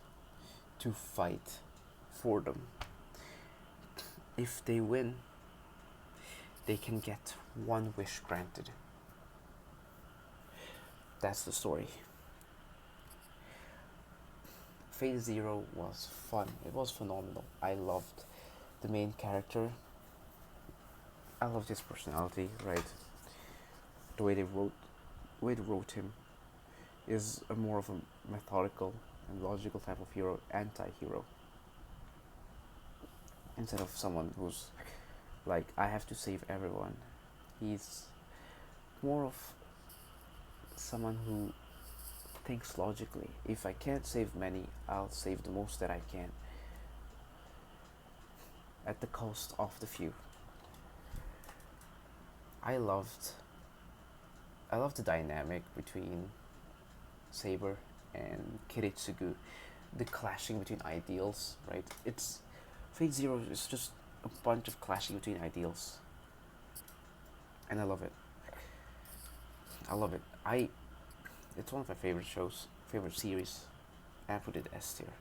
to fight for them. If they win, they can get one wish granted. That's the story. Phase Zero was fun. It was phenomenal. I loved the main character. I loved his personality, right? The way they wrote him is a more of a methodical and logical type of hero, anti-hero. Instead of someone who's like, I have to save everyone. He's more of someone who thinks logically. If I can't save many, I'll save the most that I can at the cost of the few. I loved the dynamic between Saber and Kiritsugu, the clashing between ideals, right? It's Fate Zero is just a bunch of clashing between ideals, and I love it. I love it. It's one of my favorite shows, favorite series. I put it S tier.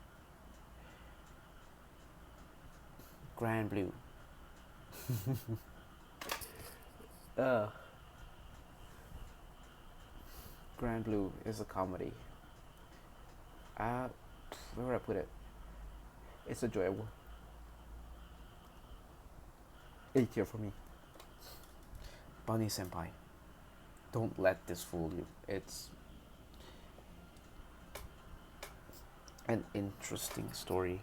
Grand Blue. Grand Blue is a comedy. Where would I put it? It's enjoyable. A tier for me. Bunny Senpai. Don't let this fool you. It's an interesting story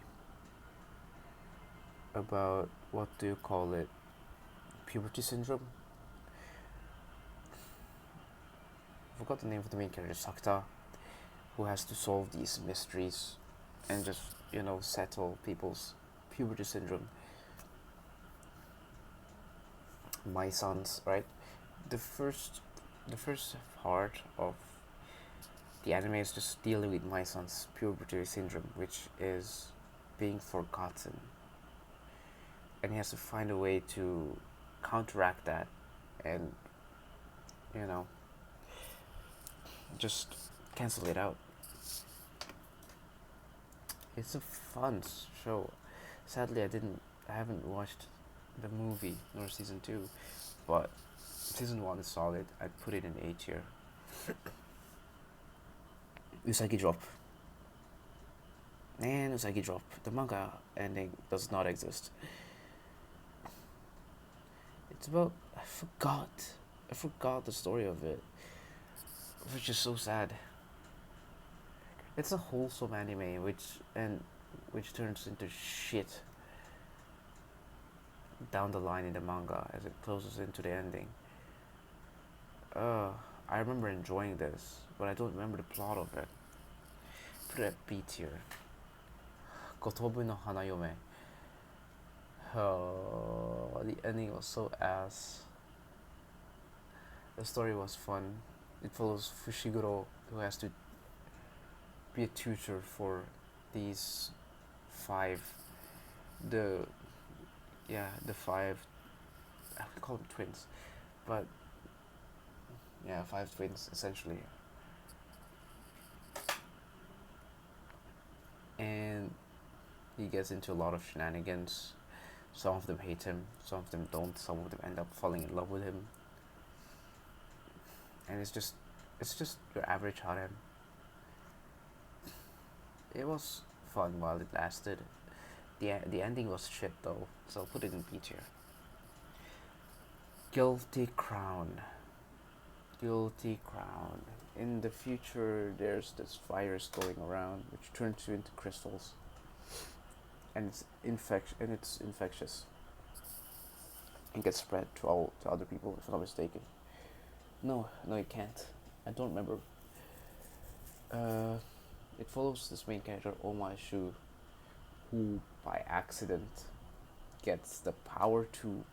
about, what do you call it, puberty syndrome. I forgot the name of the main character, Sakta, who has to solve these mysteries and just settle people's puberty syndrome. My Sons, right? The first the first part of the anime is just dealing with My Son's puberty syndrome, which is being forgotten, and he has to find a way to counteract that, and you know just cancel it out. It's a fun show. Sadly, I haven't watched the movie nor season two, but season one is solid. I'd put it in A tier. Usagi Drop. And Usagi Drop. The manga ending does not exist. It's about I forgot the story of it, which is so sad. It's a wholesome anime, which turns into shit down the line in the manga as it closes into the ending. Uh, I remember enjoying this, but I don't remember the plot of it. Put it at B tier. Kotobu no Hanayome. Oh, the ending was so ass. The story was fun. It follows Fushiguro, who has to be a tutor for these five, the the five. I would call them twins, but yeah, five twins essentially. And he gets into a lot of shenanigans. Some of them hate him, some of them don't. Some of them end up falling in love with him, and it's just your average harem. It was fun while it lasted. The ending was shit though, so I'll put it in B tier. Guilty Crown. Guilty Crown. In the future, there's this virus going around which turns you into crystals, and it's infectious and gets spread to other people. If I'm not mistaken. No, no, it can't. I don't remember. Uh, it follows this main character Omai Shu, who by accident gets the power to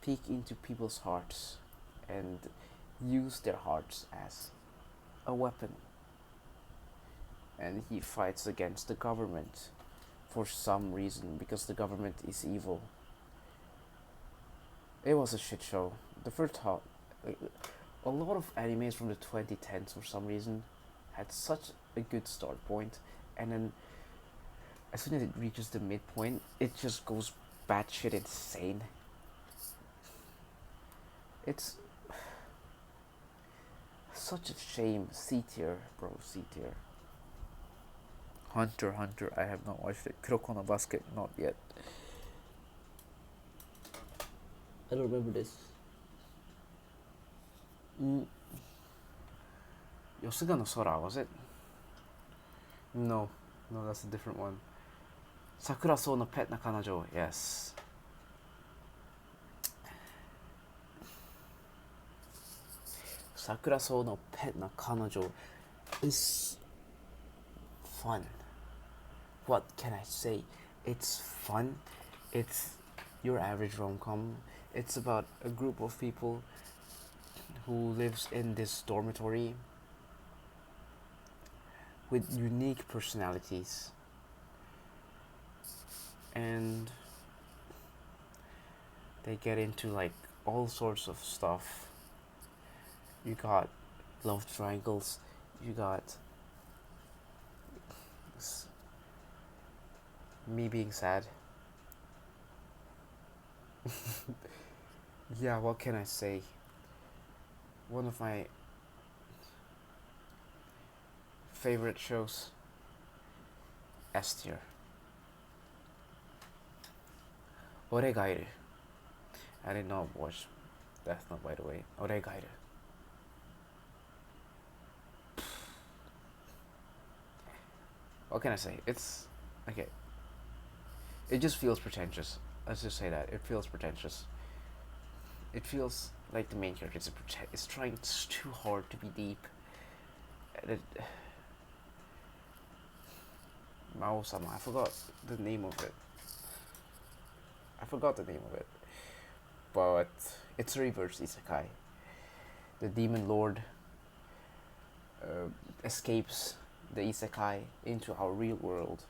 peek into people's hearts and use their hearts as a weapon. And he fights against the government for some reason because the government is evil. It was a shit show. The first half, a lot of animes from the 2010s for some reason had such a good start point, and then as soon as it reaches the midpoint, it just goes batshit insane. It's such a shame. C tier, bro. C tier. Hunter x Hunter. I have not watched it. Kuroko no Basket. Not yet. I don't remember this. Yosuga no Sora, was it? No. No, that's a different one. Sakura So no Pet Nakanajo. Yes. Sakura So no Pet Nakanajo is fun. What can I say? It's fun. It's your average rom-com. It's about a group of people who lives in this dormitory with unique personalities, and they get into like all sorts of stuff. You got love triangles, you got me being sad. Yeah, what can I say? One of my favorite shows, S tier. Oregairu. I did not watch Death Note, by the way. Oregairu. What can I say? It's okay. It just feels pretentious. Let's just say that it feels pretentious. It feels like the main character is trying too hard to be deep. And Mao-sama, I forgot the name of it. but it's a reverse isekai. The demon lord uh, escapes the isekai into our real world,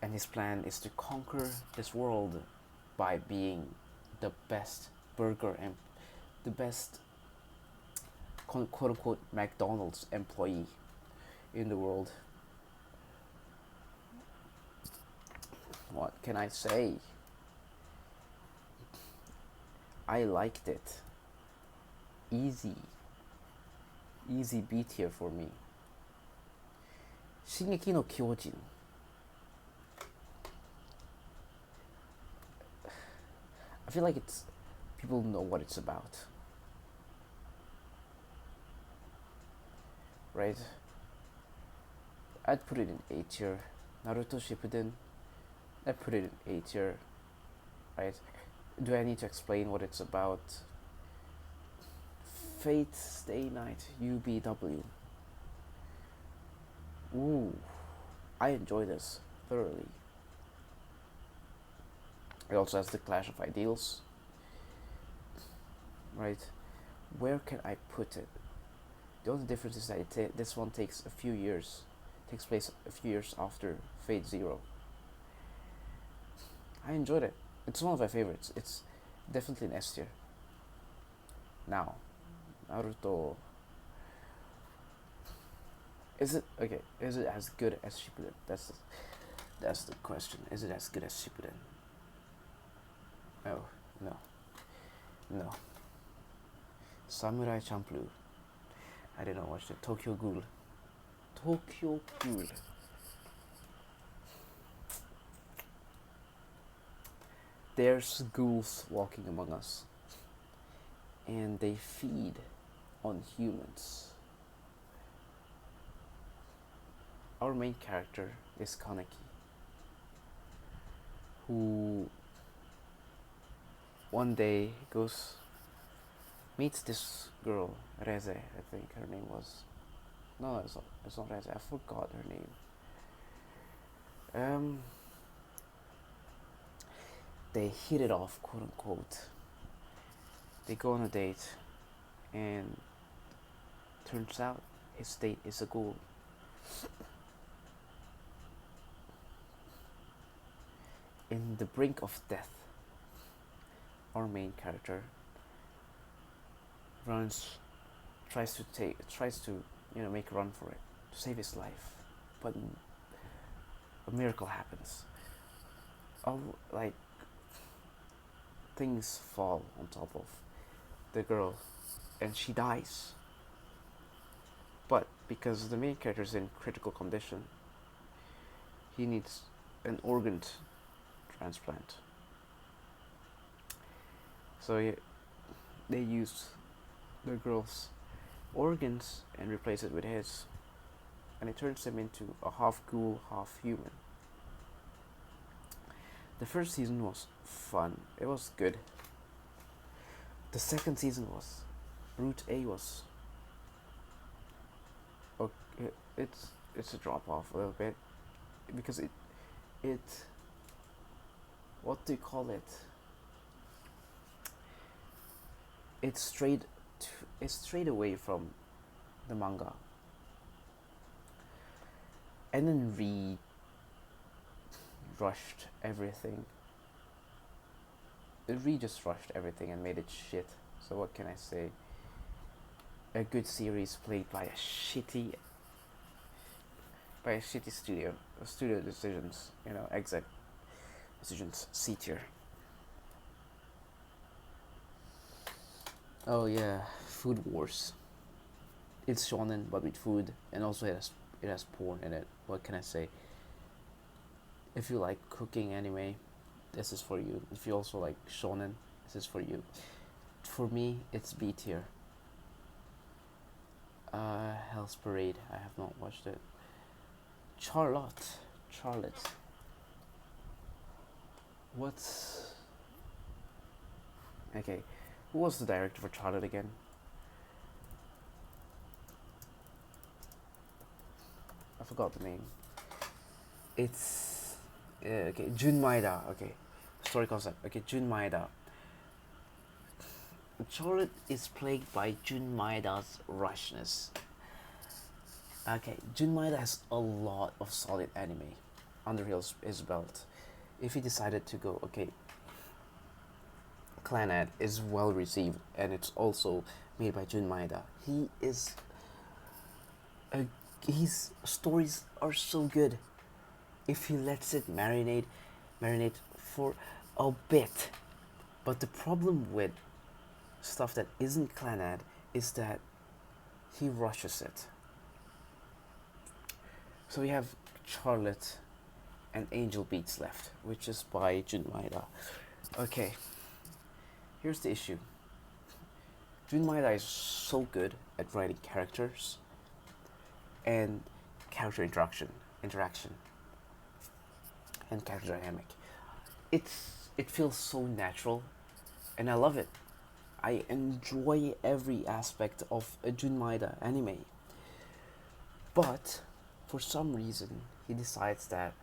and his plan is to conquer this world by being the best burger and the best quote unquote McDonald's employee in the world. What can I say? I liked it. Easy. Easy beat here for me. Shingeki no Kyojin. I feel like it's people know what it's about. Right? I'd put it in A tier. Naruto Shippuden, I'd put it in A tier. Right? Do I need to explain what it's about? Fate Stay Night UBW. Ooh, I enjoy this thoroughly. It also has the Clash of Ideals. Right? Where can I put it? The only difference is that this one takes a few years. Takes place a few years after Fate Zero. I enjoyed it. It's one of my favorites. It's definitely an S tier. Now, Naruto. Is it okay? Is it as good as Shippuden? That's the question. Is it as good as Shippuden? No. No. Samurai Champloo. I did not watch it. Tokyo Ghoul. Tokyo Ghoul. There's ghouls walking among us, and they feed on humans. Our main character is Kaneki, who one day meets this girl, Reze, I think her name was. No, it's not Reze, I forgot her name. They hit it off, quote unquote. They go on a date, and turns out his date is a ghoul. In the brink of death, our main character tries to make a run for it, to save his life, but a miracle happens. Things fall on top of the girl, and she dies. But because the main character is in critical condition, he needs an organ transplant. So they use the girl's organs and replace it with his, and it turns him into a half ghoul, half human. The first season was fun. It was good. The second season was Route A was okay, it's a drop off a little bit because it what do you call it? It's straight away from the manga, and then rushed everything. It just rushed everything and made it shit. So what can I say? A good series played by a shitty studio decisions, exec decisions, C tier. Oh yeah, Food Wars. It's shonen but with food, and also it has porn in it. What can I say? If you like cooking anime, this is for you. If you also like shonen, this is for you. For me, it's B tier. Hell's Parade. I have not watched it. Charlotte. What's okay? Who was the director for Charlotte again? I forgot the name. It's okay. Jun Maeda. Okay, story concept. Okay, Jun Maeda. Charlotte is plagued by Jun Maeda's rushness. Okay, Jun Maeda has a lot of solid anime under his belt. If he decided to go, okay, Clannad is well received and it's also made by Jun Maeda. A, his stories are so good. If he lets it marinate for a bit. But the problem with stuff that isn't Clannad is that he rushes it. So we have Charlotte and Angel Beats left, which is by Jun Maeda. Okay, here's the issue. Jun Maeda is so good at writing characters and character interaction, and character dynamic. It feels so natural, and I love it. I enjoy every aspect of a Jun Maeda anime. But for some reason, he decides that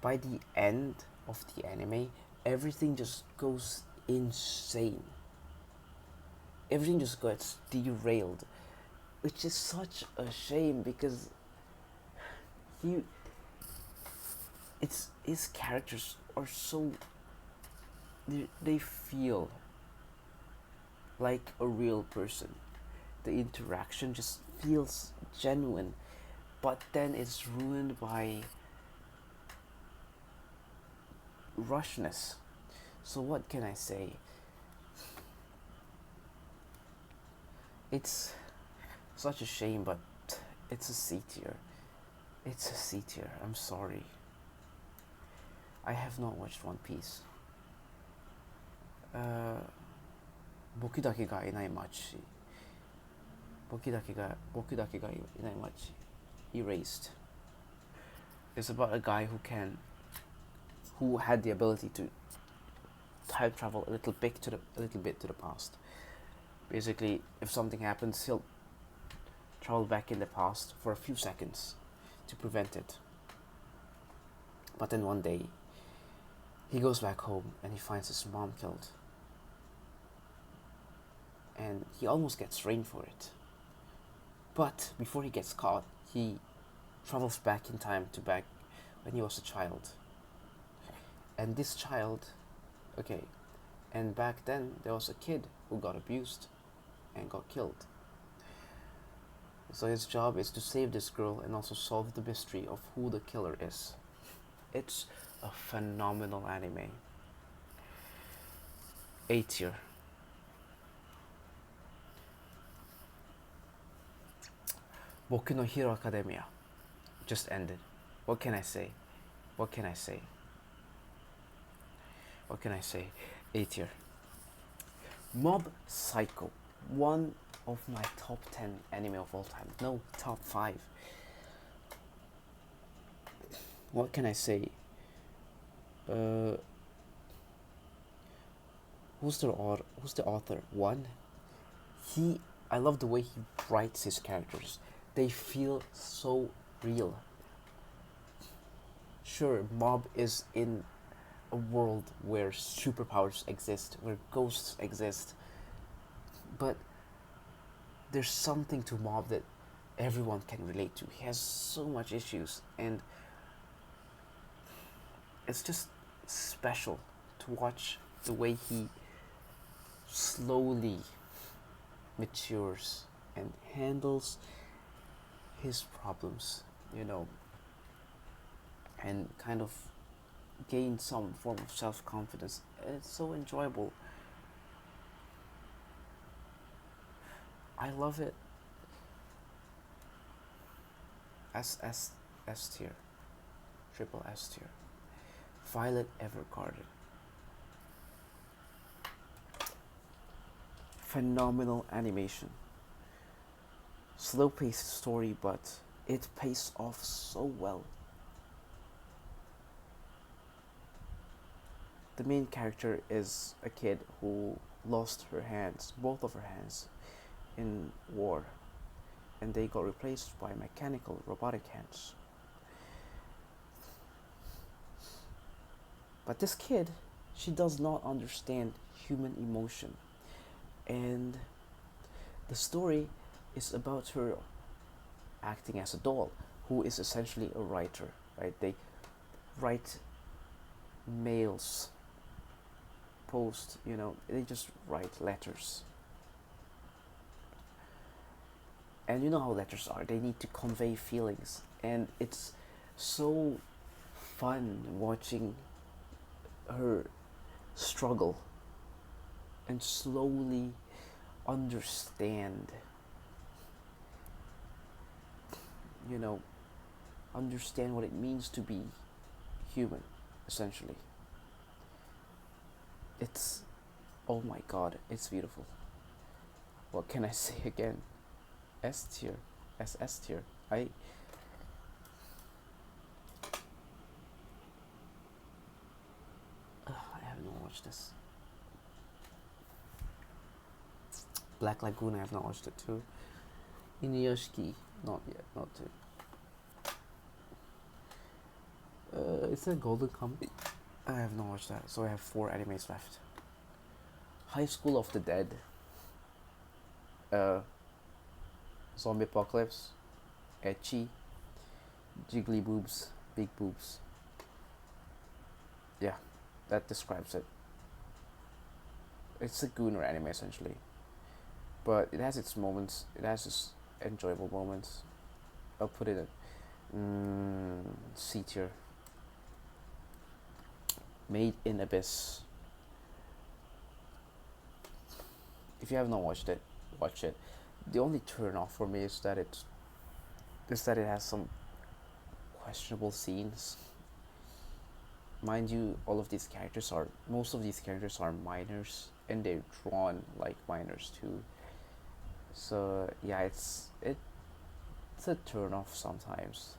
by the end of the anime, everything just goes insane. Everything just gets derailed, which is such a shame because he, it's his characters are so they feel like a real person. The interaction just feels genuine, but then it's ruined by rushness. So what can I say? It's such a shame, but it's a C tier. It's a C tier. I'm sorry. I have not watched One Piece. 僕だけがいない街僕だけがいない街 Erased. It's about a guy who had the ability to time travel a little bit to the past. Basically, if something happens, he'll travel back in the past for a few seconds to prevent it. But then one day, he goes back home and he finds his mom killed. And he almost gets rained for it. But before he gets caught, he travels back in time to back when he was a child. And this child, okay, and back then there was a kid who got abused and got killed. So his job is to save this girl and also solve the mystery of who the killer is. It's a phenomenal anime. A tier. Boku no Hero Academia just ended. What can I say? What can I say? What can I say? A tier. Mob Psycho, one of my top 10 anime of all time. No, top 5. What can I say? Who's the author? One. I love the way he writes his characters. They feel so real. Sure, Mob is in a world where superpowers exist, where ghosts exist, but there's something to Mob that everyone can relate to. He has so much issues, and it's just special to watch the way he slowly matures and handles his problems, and kind of gain some form of self-confidence. It's so enjoyable. I love it. S tier, triple S tier. Violet Evergarden. Phenomenal animation. Slow-paced story, but it pays off so well. The main character is a kid who lost both of her hands, in war, and they got replaced by mechanical robotic hands. But this kid, She does not understand human emotion. And the story is about her acting as a doll, who is essentially a writer, right? They write mails, post, they just write letters. And you know how letters are, they need to convey feelings. And it's so fun watching her struggle and slowly understand, you know, understand what it means to be human, essentially. It's, oh my god, it's beautiful. What can I say again? S tier, S tier. I haven't watched this. Black Lagoon, I have not watched it too. Inuyashiki, not yet, not too. It's a Golden Kamuy. I have not watched that, so I have 4 animes left. High School of the Dead, uh, Zombie Apocalypse, Ecchi, Jiggly Boobs, Big Boobs. Yeah, that describes it. It's a gooner anime essentially, but it has its moments. It has its enjoyable moments. I'll put it in C tier. Made in Abyss. If you have not watched it, watch it. The only turn off for me is that it has some questionable scenes. Mind you, most of these characters are minors, and they're drawn like minors too. So yeah, it's a turn off sometimes.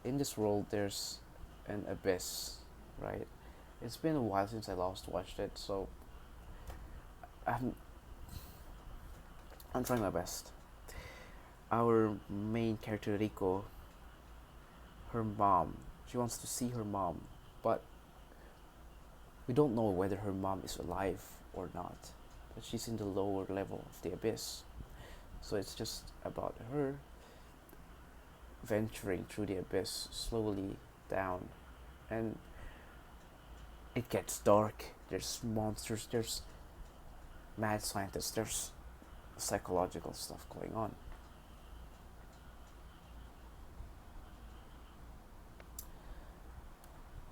In this world, there's an abyss, right? It's been a while since I last watched it, so I'm I'm trying my best. Our main character Rico, her mom, she wants to see her mom, but we don't know whether her mom is alive or not. But she's in the lower level of the abyss, so it's just about her venturing through the abyss slowly down, and it gets dark. There's monsters, there's mad scientists, there's psychological stuff going on.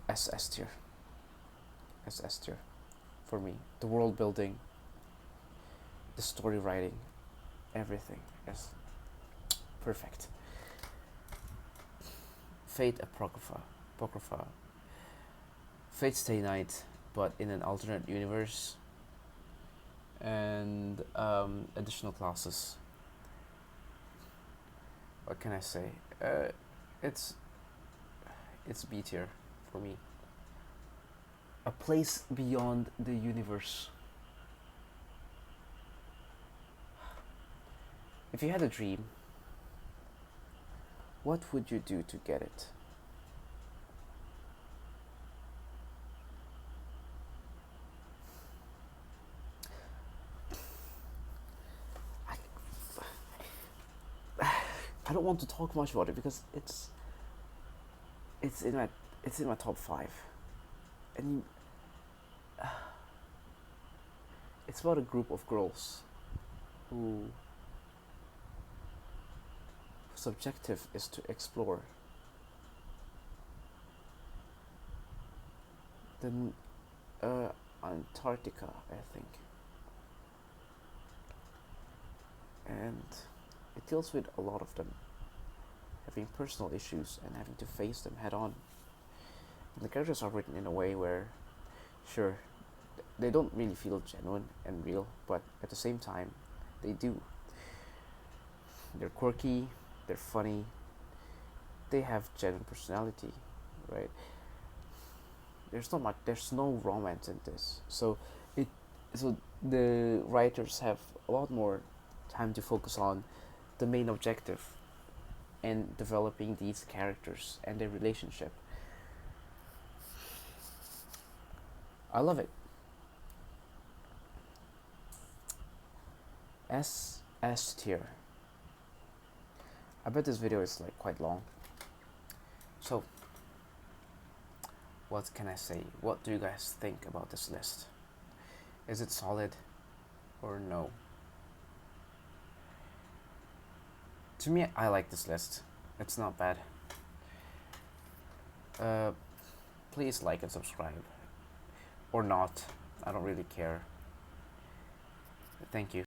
S tier. S tier for me. The world building, the story writing, everything is perfect. Fate Apocrypha. Fate Stay Night, but in an alternate universe, and additional classes. What can I say? It's B tier for me. A place beyond the universe. If you had a dream, what would you do to get it? I don't want to talk much about it because it's in my top 5, and it's about a group of girls whose objective is to explore the Antarctica, I think, and it deals with a lot of them having personal issues and having to face them head on. And the characters are written in a way where, sure, they don't really feel genuine and real, but at the same time, they do. They're quirky, they're funny, they have genuine personality, right? There's no romance in this, so the writers have a lot more time to focus on the main objective and developing these characters and their relationship. I love it. S tier. I bet this video is like quite long. So, what can I say? What do you guys think about this list? Is it solid or no? To me, I like this list. It's not bad. Uh, please like and subscribe. Or not. I don't really care. Thank you.